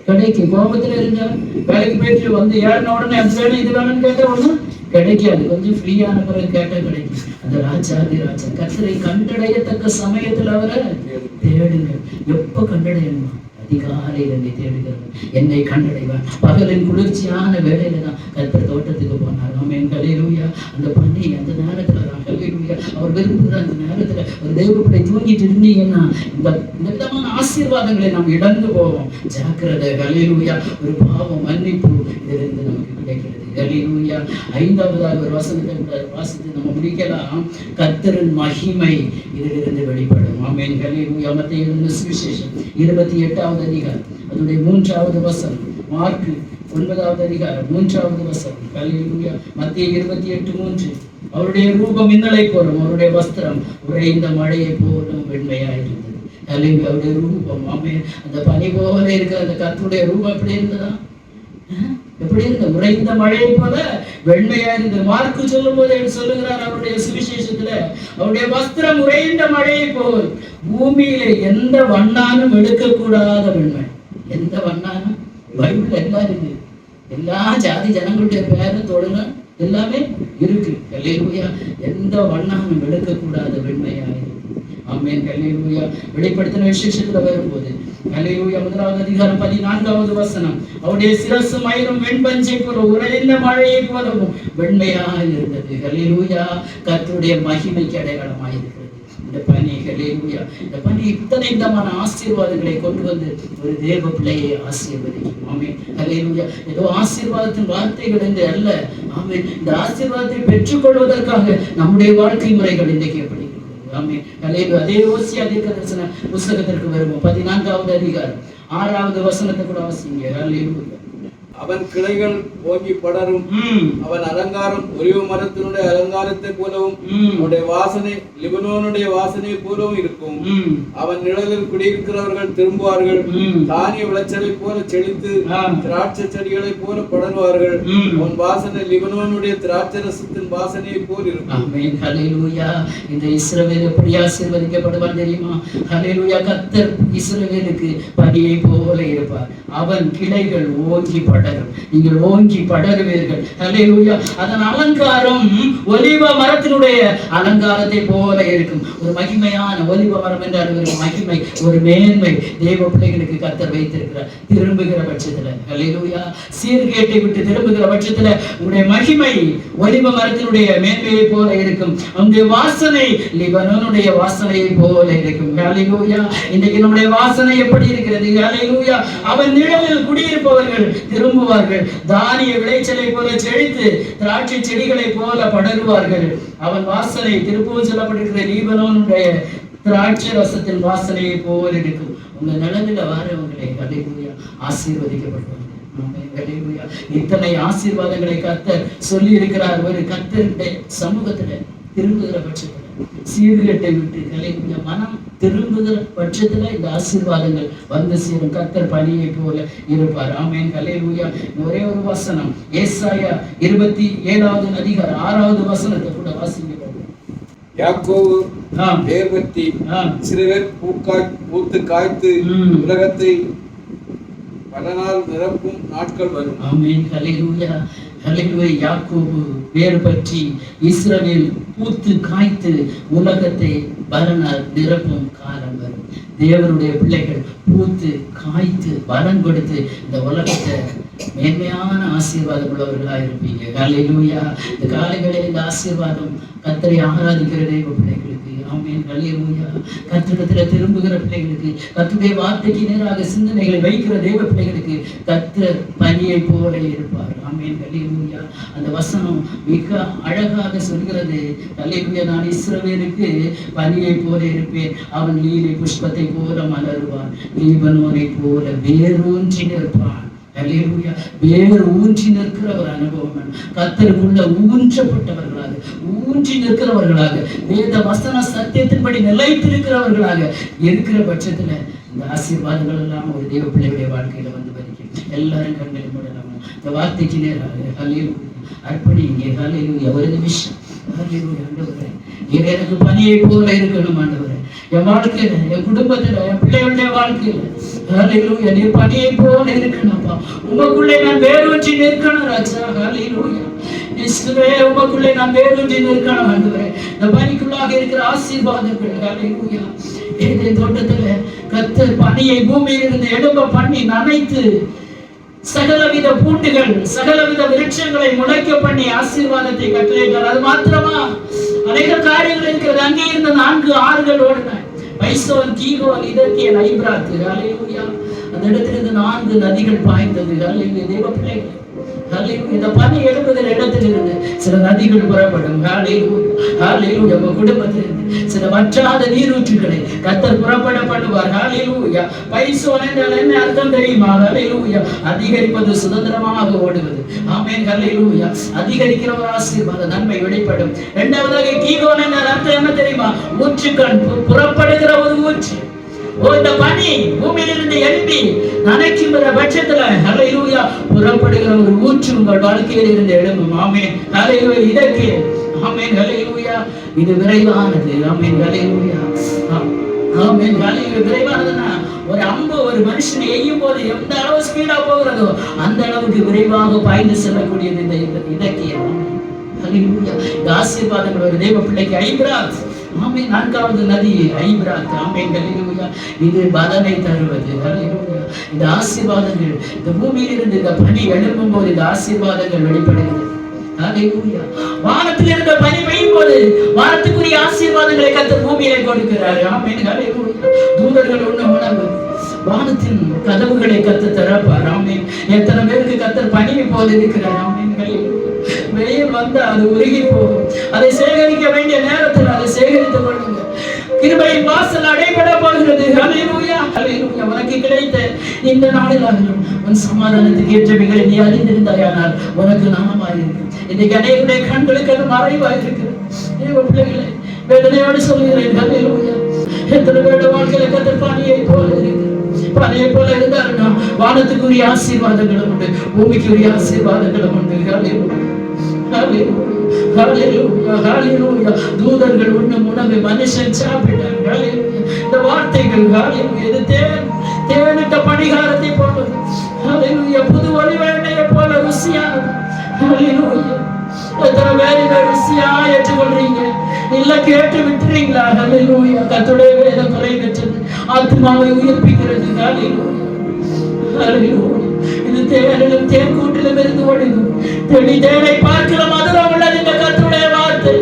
[SPEAKER 1] கிடைக்கும். கோபத்துல இருந்தா வேலைக்கு போயிட்டு வந்து ஏறின உடனே அது வேணும் இது வேணும்னு கேட்டா ஒண்ணும் கிடைக்காது. கொஞ்சம் ஃப்ரீயான பிறகு கேட்டா கிடைக்கும். அந்த ராஜாதி ராஜா கர்த்தரை கண்டடையத்தக்க சமயத்துல அவரை தேடுங்க. எப்ப கண்டடையணுமா? அதிகாலையில் என்னை தேடுகிறது, என்னை கண்டடைவார். பகலின் குளிர்ச்சியான வேலையில தான் கர்த்தர் தோட்டத்துக்கு போனார். ஆமென். ஹல்லேலூயா. அந்த பனி அந்த நேரத்துல தான் ஹல்லேலூயா அவர் விரும்புகிற அந்த நேரத்துல ஒரு தேவப்பிள்ளை தூங்கிட்டு இருந்தீங்கன்னா இந்த விதமான ஆசீர்வாதங்களை நாம் இழந்து போவோம். ஜாக்கிரதை. ஹல்லேலூயா. ஒரு பாவம் மன்னிப்பு இதிலிருந்து நமக்கு கிடைக்கிறது. ஹல்லேலூயா. 5வது ஒரு வசனத்தை வாசித்து நம்ம முடிக்கலாம். கர்த்தரின் மகிமை இதிலிருந்து வெளிப்படும். ஆமென். ஹல்லேலூயா. மத்தேயு எழுதின சுவிசேஷம் 28வது அதிகாரம் அதனுடைய 3வது வசனம், மார்க்கு 9வது அதிகாரம் 3வது வசனம். ஹல்லேலூயா. மத்தேயு 28:3 அவருடைய ரூபம் மின்னலை போலும், அவருடைய வஸ்திரம் உறைந்த மழையை போலும் வெண்மையாயிருந்தது. ஹல்லேலூயா. அவருடைய ரூபம் ஆமென். அந்த பனி போல இருக்கிற அந்த கர்த்தருடைய ரூபம் எப்படி இருந்ததா? எப்படி இருந்த? உறைந்த மழையை போல வெண்மையா இருந்தது. மார்க்கு சொல்லும் போது சொல்லுகிறார் அவருடைய சுவிசேஷத்துல, அவருடைய வஸ்திரம் உறைந்த மழையை போல், பூமியில எந்த வண்ணானும் எடுக்கக்கூடாத வெண்மை. எந்த வண்ணானும் பைபிள் எல்லாம் இருக்கு. எல்லா ஜாதி ஜனங்களுடைய பேரை தொடுங்க எல்லாமே இருக்கு. ஹல்லேலூயா. எந்த வண்ணானும் எடுக்கக்கூடாத வெண்மையா இருக்கு. ஆமென். ஹல்லேலூயா. வெளிப்படுத்தின விசேஷத்துல வரும்போது ஹல்லேலூயா 1வது அதிகாரம் 14வது வசனம், அவருடைய சிரசு மயிரும் வெண்பஞ்சை போல உறைந்த மழையை போலவும் வெண்மையாக இருந்தது. ஹல்லேலூயா. கர்த்தருடைய மகிமைக்கு அடையாளமாக இருக்கிறது இந்த பனி. ஹல்லேலூயா. இந்த பனி இத்தனை விதமான ஆசீர்வாதங்களை கொண்டு வந்து ஒரு தேவ பிள்ளையை ஆசீர்வதிக்கும். ஆமென். ஹல்லேலூயா. ஏதோ ஆசீர்வாதத்தின் வார்த்தைகள் என்று அல்ல. ஆமென். இந்த ஆசீர்வாதத்தை பெற்றுக்கொள்வதற்காக நம்முடைய வாழ்க்கை முறைகள் இன்றைக்கு எப்படி? ஆமென். ஹல்லேலூயா. அதே ஓசியா தீர்க்கதரிசன புத்தகத்திற்கு வருவோம். 14வது அதிகாரம் 6வது வசனத்தை கூட வாசிங்க. ஹல்லேலூயா.
[SPEAKER 2] அவன் கிளைகள் ஓங்கி படரும், அவன் அலங்காரம் ஒலிவ மரத்தினுடைய அலங்காரத்தை போலவும், அவனுடைய வாசனை லிபனோனுடைய வாசனை போலவும் இருக்கும். அவன் நிழலில் குடியிருக்கிறவர்கள் திரும்புவார்கள், தானிய விளைச்சலை போல செழித்து திராட்சை செடிகளை போல படர்வார்கள். அவன் வாசனை லிபனோனுடைய திராட்சை ரசத்தின் வாசனையை போல் இருக்கும்.
[SPEAKER 1] ஆமென். ஹல்லேலூயா. இந்த இஸ்ரவேல் எப்படி ஆசீர்வதிக்கப்படுவான் தெரியுமா? ஹல்லேலூயா. கர்த்தர் இஸ்ரவேலுக்கு பனியை போல இருப்பார். அவன் கிளைகள் ஓங்கி படரும், நீங்கள் ஓங்கி படருவீர்கள். ஹல்லேலூயா. அதன் அலங்காரம் ஒலிவ மரத்தினுடைய அலங்காரத்தை போல இருக்கும். ஒரு மகிமையான ஒலிவ மரம் என்றால் ஒரு மகிமை, ஒரு மேன்மை தேவ பிள்ளைகளுக்கு கர்த்தர் வைத்திருக்கிறார். திரும்புகிற பட்சத்துல ஹல்லேலூயா, சீர்கேட்டை விட்டு திரும்புகிற பட்சத்துல உங்களுடைய மகிமை ஒலிவ மரத்தினுடைய மேன்மையை போல இருக்கும். அவனுடைய வாசனை லிபனோனுடைய வாசனையை போல இருக்கும். ஹல்லேலூயா. இன்னைக்கு நம்முடைய வாசனை எப்படி இருக்கிறது? ஹல்லேலூயா. அவன் நிழலில் குடியிருப்பவர்கள் திரும்புவார்கள், தானிய விளைச்சலை போல செழித்து திராட்சை செடிகளை போல படருவார்கள். அவன் வாசனை திருப்பவும் சொல்லப்பட்டிருக்கிற லீபனோனுடைய திராட்சை ரசத்தின் வாசனையை போல இருக்கும். உங்க நிலத்துல வாரவங்களே ஹல்லேலூயா ஆசீர்வதிக்கப்படுவாங்க. ஆமென் ஹல்லேலூயா. இத்தனை ஆசீர்வாதங்களை கர்த்தர் சொல்லி இருக்கிறார். ஒரு கர்த்தருடைய சமூகத்துல திரும்புகிற பட்சத்துல, சீர்கேட்டை விட்டு ஹல்லேலூயா மனம் திரும்புகிற பட்சத்துல இந்த ஆசீர்வாதங்கள் வந்து சேரும். கர்த்தர் பனியை போல இருப்பார். ஆமென் ஹல்லேலூயா. ஒரே ஒரு வசனம், ஏசாயா 27வது அதிகாரம் 6வது வசனத்தை கூட வாசிங்க.
[SPEAKER 2] யாக்கோபு வேர் பற்றி சிறுவர் பூத்து காய்த்து உலகத்தை பல நாள் நிரப்பும் நாட்கள் வரும்.
[SPEAKER 1] ஆமென் ஹல்லேலூயா. ஹல்லேலூயா. யாக்கோபு வேர் பற்றி இஸ்ரவேல் பூத்து காய்த்து உலகத்தை பல நாள் நிரப்பும் காலம் வரும். தேவனுடைய பிள்ளைகள் பூத்து காய்த்து பலன் கொடுத்து இந்த உலகத்தை மேன்மையான ஆசீர்வாதம் உள்ளவர்களாக இருப்பீங்க. ஹல்லேலூயா. இந்த காலைகளில் இந்த ஆசீர்வாதம் கர்த்தரை ஆராதிக்கிற தேவ பிள்ளைகளுக்கு, ஆமென் ஹல்லேலூயா, கர்த்தரிடத்துல திரும்புகிற பிள்ளைகளுக்கு, கர்த்தருடைய வார்த்தைக்கு நேராக சிந்தனைகளை வைக்கிற தேவ பிள்ளைகளுக்கு கர்த்தர் பனியை போல இருப்பார். ஆமென் ஹல்லேலூயா. அந்த வசனம் மிக அழகாக சொல்கிறது. ஹல்லேலூயா. நான் இஸ்ரவேலுக்கு பனியை போல இருப்பேன், அவன் லீலை புஷ்பத்தை போல மலருவான், லீபனோனை போல வேரூன்றி நிற்பான். ஹல்லேலூயா. வேறு ஊன்றி நிற்கிற ஒரு அனுபவம், கர்த்தருக்குள்ள ஊன்றப்பட்டவர்களாக, ஊன்றி நிற்கிறவர்களாக, வேத வசன சத்தியத்தின்படி நிலைத்திருக்கிறவர்களாக இருக்கிற பட்சத்துல இந்த ஆசீர்வாதங்கள் எல்லாம் ஒரு தேவ பிள்ளையுடைய வாழ்க்கையில வந்து வரைக்கும். எல்லாரும் கண்களை மூடலாம். இந்த வார்த்தைக்கு நேராக ஹல்லேலூயா அர்ப்பணிங்க. ஹல்லேலூயா. ஒரு நிமிஷம் ஹல்லேலூயா. ஆண்டவரே, நீர் எனக்கு பனியை போல இருக்கணும் ஆண்டவரே, என் வாழ்க்கையில, என் குடும்பத்துல, என் பிள்ளைகளுடைய வாழ்க்கையில ஹல்லேலூயா நீர் பனியை போல இருக்கணும்ப்பா. உமக்குள்ளே நான் வேரூன்றி நிற்கணும் ராஜா. ஹல்லேலூயா. இயேசுவே, உமக்குள்ளே நான் வேரூன்றி நிற்கணும் ஆண்டவரே. இந்த பனிக்குள்ளாக இருக்கிற ஆசீர்வாதங்கள் ஹல்லேலூயா. ஏதேன் தோட்டத்துல கர்த்தர் பனியை பூமியிலிருந்து எழும்ப பண்ணி நனைத்து சகலவித பூண்டுகள், சகலவித விருட்சங்களை முளைக்க பண்ணி ஆசீர்வாதத்தை கட்டளையிட்டார். அது மாத்திரமா, அநேக காரியங்கள் இருக்கிறது. அங்கே இருந்த 4 ஆறுகள் ஓடின, பைசோன், கீகோன், இதற்கேல், ஐபிராத். ஹல்லேலூயா. அந்த இடத்திலிருந்து 4 நதிகள் பாய்ந்தது. ஹல்லேலூயா. தேவ பிள்ளைகள், ஹல்லேலூயா. இந்த பனி எழுப்புகிற இடத்திலிருந்து சில நதிகள் புறப்படும். ஹல்லேலூயா. ஹல்லேலூயா. உங்க குடும்பத்திலிருந்து சில வற்றாத நீரூற்றுகளை கர்த்தர் புறப்பட பண்ணுவார். ஹல்லேலூயா. பைசோன் என்றால் என்ன அர்த்தம் தெரியுமா? ஹல்லேலூயா. அதிகரிப்பது, சுதந்திரமாக ஓடுவது. ஆமென் ஹல்லேலூயா. அதிகரிக்கிற ஒரு ஆசீர்வாத நன்மை வெளிப்படும். இரண்டாவதாக கீகோன் என்றால் அர்த்தம் என்ன தெரியுமா? ஊற்றுக்கண், புறப்படுகிற ஒரு ஊற்று. இந்த பனி பூமியிலிருந்து எழுப்பி நனைக்குகிற பட்சத்துல ஹல்லேலூயா புறப்படுகிற ஒரு ஊற்று உங்கள் வாழ்க்கையில் இருந்து எழும்பும். ஆமென் ஹல்லேலூயா. இதற்கு ஆமென் ஹல்லேலூயா. இது விரைவானது. ஆமென் ஹல்லேலூயா. ஆமென் ஹல்லேலூயா. விரைவானதுன்னா, ஒரு அம்பு ஒரு மனுஷனை எய்யும் போது எந்த அளவு ஸ்பீடா போகிறதோ அந்த அளவுக்கு விரைவாக பாய்ந்து செல்லக்கூடியது இந்த இதக்கியம். ஹல்லேலூயா. இந்த ஆசீர்வாதங்கள் ஒரு தேவ பிள்ளைக்கு ஐபிராத். ஆமென். 4வது நதி ஐபிராத். ஆமென் ஹல்லேலூயா. இது பலனை தருவது. ஹல்லேலூயா. இந்த ஆசீர்வாதங்கள் இந்த பூமியிலிருந்து இந்த பனி எழும்பும் போது இந்த ஆசீர்வாதங்கள் வெளிப்படுகிறது. ஹல்லேலூயா. வானத்தில் இருந்த பனி பெய்யும் போது வானத்துக்குரிய ஆசீர்வாதங்களை கர்த்தர் பூமியிலே கொடுக்கிறார். ஆமென் ஹல்லேலூயா. தூதர்கள் உணவு வானத்தின் கதவுகளை கர்த்தர் திறப்பார். ஆமென். எத்தனை பேருக்கு கர்த்தர் பனியை போல இருக்கிறார். ஆமென் ஹல்லேலூயா. வெயில் வந்தா அது உருகி போகும். அதை சேகரிக்க வேண்டிய நேரத்தில் அதை சேகரித்துக் கொள்ளுங்க. கிருபையின் வாசல் அடைபட போகிறது. ஹல்லேலூயா. ஹல்லேலூயா. உனக்கு கிடைத்த இந்த நாளிலாகிலும் உன் சமாதானத்துக்கு ஏற்றவைகளை நீ அறிந்திருந்தாயானால் உனக்கு நாமமாயிருக்கும். இன்னைக்கு அநேகருடைய கண்களுக்கு அது மறைவாயிருக்கிறது. தேவ பிள்ளைகளை வேதனையோடு சொல்லுகிறேன். ஹல்லேலூயா. எத்தனை பேருடைய வாழ்க்கையில கர்த்தர் பனியை போல இருக்கு. பனியை போல இருந்தாருன்னா வானத்துக்குரிய ஆசீர்வாதங்களும் உண்டு, பூமிக்குரிய ஆசீர்வாதங்களும் உண்டு. ஹல்லேலூயா. ஹல்லேலூயா. ஹல்லேலூயா. தூதர்கள் உண்ணும் உணவை மனுஷன் சாப்பிட்டார். ஹல்லேலூயா. இந்த வார்த்தைகள் ஹல்லேலூயா. இது தேவனிட்ட பணிகாரத்தை போன்றது. ஹல்லேலூயா. புது ஒலிவ எண்ணெயை போல ருசியானது. ஹல்லேலூயா. எத்தனை பேர் ருசியா ஏற்றுக்கொள்றீங்க? இல்ல கேட்டு விட்டுறீங்களா? ஹல்லேலூயா. கர்த்தருடைய வேதம் குறை பெற்றது, ஆத்மாவை உயிர்ப்பிக்கிறது. ஹல்லேலூயா. ஹல்லேலூயா. இது தேனிலும் தேன் கூட்டிலும் இருந்து ஒழுகும். தேனை பார்க்கிற மதுரம் உள்ளது இந்த கர்த்தருடைய வார்த்தை.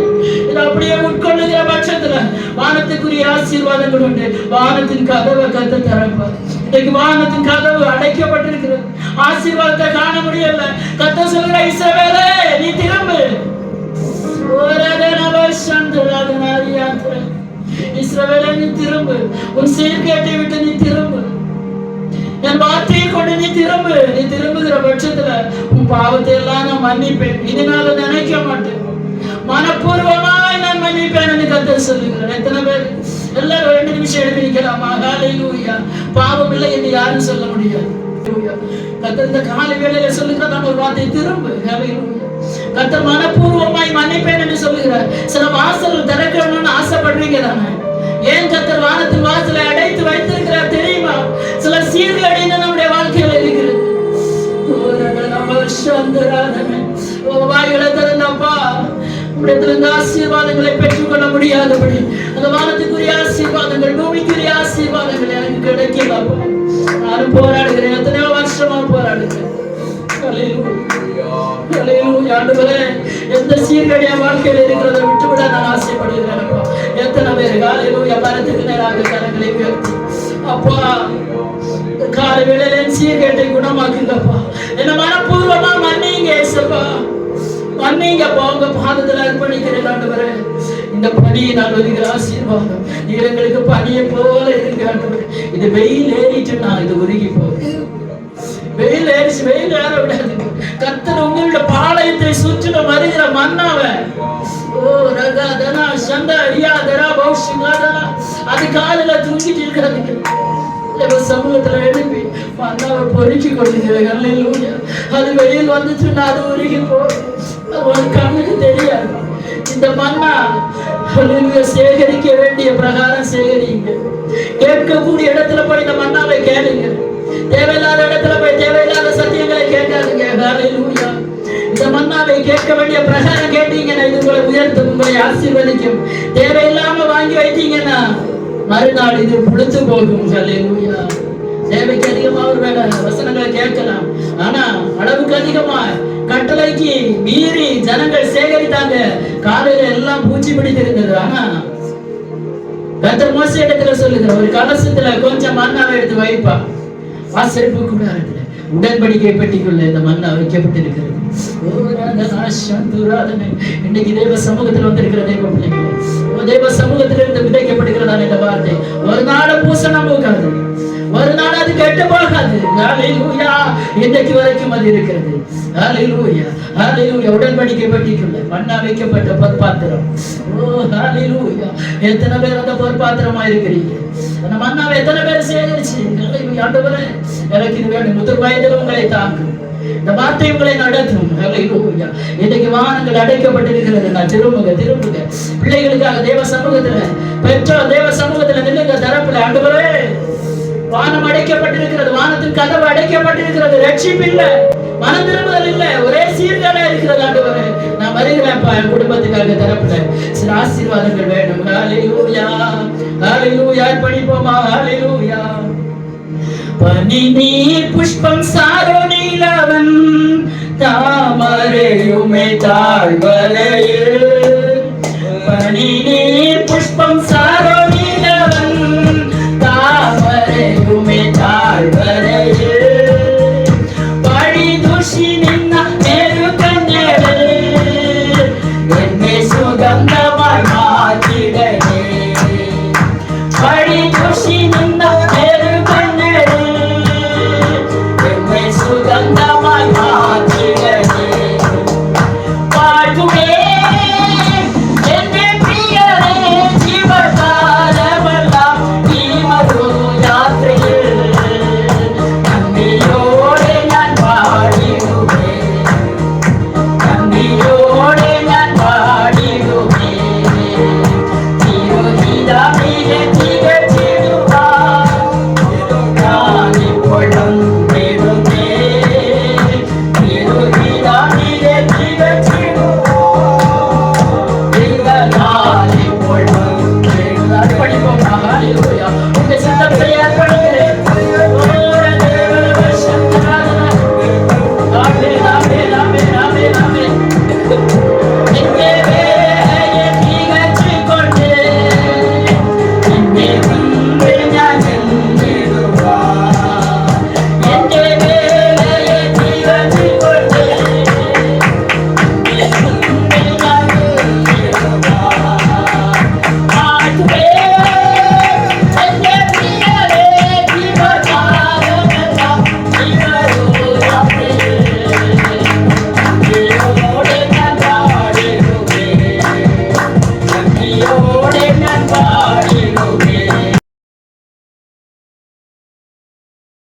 [SPEAKER 1] இது அப்படியே உட்கொள்ளுகிற பட்சத்துல வானத்துக்குரிய ஆசீர்வாதங்கள் உண்டு. வானத்தின் கதவை கர்த்தர் திறப்பார். இன்னைக்கு வானத்தின் கதவு அடைக்கப்பட்டிருக்கிறது. ஆசீர்வாதத்தை காண முடியல. கர்த்தர் சொல்கிற, இஸ்ரவேலே நீ திரும்பு. இஸ்ரவேலே நீ திரும்பு. உன் சீர்கேட்டை விட்டு நீ திரும்பு. என் வார்த்தையை கொண்டு நீ திரும்புகிற பட்சத்துல உன் பாவத்தை எல்லாம் நான் மன்னிப்பேன். இதனால நினைக்க மாட்டேன், மனப்பூர்வமாய் நான் மன்னிப்பேன் என்று கர்த்தர் சொல்லுகிறார். எத்தனை பேர் எல்லாரும் 2 நிமிஷம் எழுதி நிற்கலாமா? ஹல்லேலூயா. பாவம் இல்லை என்று யாரும் சொல்ல முடியாது. கர்த்தர் இந்த காலை வேளையில சொல்லுகிறார், நான் ஒரு வார்த்தை திரும்பு. ஹல்லேலூயா. கர்த்தர் மனப்பூர்வமாய் மன்னிப்பேன் என்று சொல்லுகிறார். சில வாசல் திறக்கணும்னு ஆசைப்படுறீங்க தானே? ஏன் கர்த்தர் வானத்தின் வாசலை அடைத்து வைத்திருக்கிறார் தெரியுமா? சில சீர்கேடு நம்முடைய வாழ்க்கையில் இருக்கிறது. ஆசீர்வாதங்களை பெற்றுக்கொள்ள முடியாதபடி அந்த வானத்துக்குரிய ஆசீர்வாதங்கள், பூமிக்குரிய ஆசீர்வாதங்கள் எனக்கு கிடைக்கல. நானும் போராடுகிறேன், எத்தனையோ வருஷமா போராடுகிறேன். எந்த சீர்கடியா வாழ்க்கையில் இருக்கிறத விட்டுவிட நான் ஆசைப்படுகிறேன். எத்தனை பேர் ஹல்லேலூயா மரத்துக்கு நேராக கரங்களை உயர்த்தி, அப்பா காலை வேளையில சீர்கேட்டை குணமாக்குங்கப்பா, என்ன மனப்பூர்வமா மன்னிங்க ஏசப்பா, மன்னிங்கப்பா. உங்க பாதத்துல அர்ப்பணிக்கிறேன் ஆண்டவரே. இந்த பனியை நான் வருகிற ஆசீர்வாதம் நீர் எங்களுக்கு பனியை போல இருக்கு ஆண்டவரே. இது வெயில் ஏறிட்டுனா இது உருகி போகுது. வெயில் ஏறிச்சு, வெயில் ஏற விடாது. கர்த்தர் உங்களுடைய பாளையத்தை சுற்றிலும் வருகிற மன்னாவை அது காலில தூங்கிட்டு இருக்காதுங்க. சமூகத்துல எழுப்பி மன்னாவை பொறுக்கி கொள்ளுங்க. அது வெயில் வந்துச்சுன்னா அது உருகி போகும், கண்ணுக்கு தெரியாது. இந்த மன்னா சேகரிக்க வேண்டிய பிரகாரம் சேகரிங்க. கேட்கக்கூடிய இடத்துல போய் இந்த மன்னாவை கேளுங்க. தேவையில்லாத இடத்துல போய் தேவையில்லாத சத்தியங்களை கேட்காதுங்க. ஹல்லேலூயா. இந்த மன்னாவை கேட்க வேண்டிய பிரகாரம் கேட்டீங்கன்னா இது உங்களை உயர்த்தும், உங்களை ஆசீர்வதிக்கும். தேவையில்லாம வாங்கி வைத்தீங்கன்னா மறுநாள் இது புளித்து போகும். ஹல்லேலூயா. தேவைக்கு அதிகமா ஒரு வேலை வசனங்களை கேட்கலாம், ஆனா அளவுக்கு அதிகமா கட்டளைக்கு மீறி ஜனங்கள் சேகரித்தாங்க. காலையில எல்லாம் பூச்சி பிடித்திருந்தது. ஆனா கர்த்தர் மோசே இடத்துல சொல்லுகிற ஒரு கலசத்துல கொஞ்சம் மன்னாவை எடுத்து வைப்பா. வாசரிப்பு கூடாரத்துல உடன்படிக்கை பெட்டிக்குள்ள இந்த மன்னா வைக்கப்பட்டிருக்கிறது. இன்னைக்கு தேவ சமூகத்தில் வந்திருக்கிற தேவ பிள்ளைகளே, தேவ சமூகத்தில் இருந்து விதைக்கப்படுகிறதான இந்த வார்த்தை ஒரு நாள் பூசணம் போகாது, ஒரு நாள் அது கெட்டு போகாது. ஹல்லேலூயா. இன்றைக்கு வரைக்கும் அது இருக்கிறது. ஹல்லேலூயா. ஹல்லேலூயா. உடன்படிக்கை பெட்டிக்குள்ள மன்னா வைக்கப்பட்ட பொற்பாத்திரம். ஓ ஹல்லேலூயா. எத்தனை பேர் அந்த பொற்பாத்திரமா இருக்கிறீங்க? அந்த மன்னாவை எத்தனை பேர் சேகரிச்சு ஆண்டவரே எனக்கு இது வேணும். முதல் வயதில் உங்களை தாக்கும், இந்த வார்த்தை உங்களை நடத்தும். ஹல்லேலூயா. இன்னைக்கு வானங்கள் அடைக்கப்பட்டிருக்கிறது. நான் திரும்புங்க பிள்ளைகளுக்காக தேவ சமூகத்துல பெற்றோர் தேவ சமூகத்துல நில்லுங்க. தரப்புல ஆண்டவரே வானம் அடைக்கப்பட்டிருக்கிறது, வானத்தின் கதவு அடைக்கப்பட்டிருக்கிறது. ரட்சிப்பு இல்ல, மனம் திரும்புதல் இல்ல, ஒரே சீர்கேடா இருக்கிறது. ஆண்டவரே நான் வருகிறேன்ப்பா, என் குடும்பத்துக்காக தரப்புல சில ஆசீர்வாதங்கள் வேணும். ஹல்லேலூயா. ஹல்லேலூயா. படிப்போமா? ஹல்லேலூயா. பனி நீர் புஷ்பம் சாரோனிலவன் தாமரையுமே தாழ்வரையில் பனி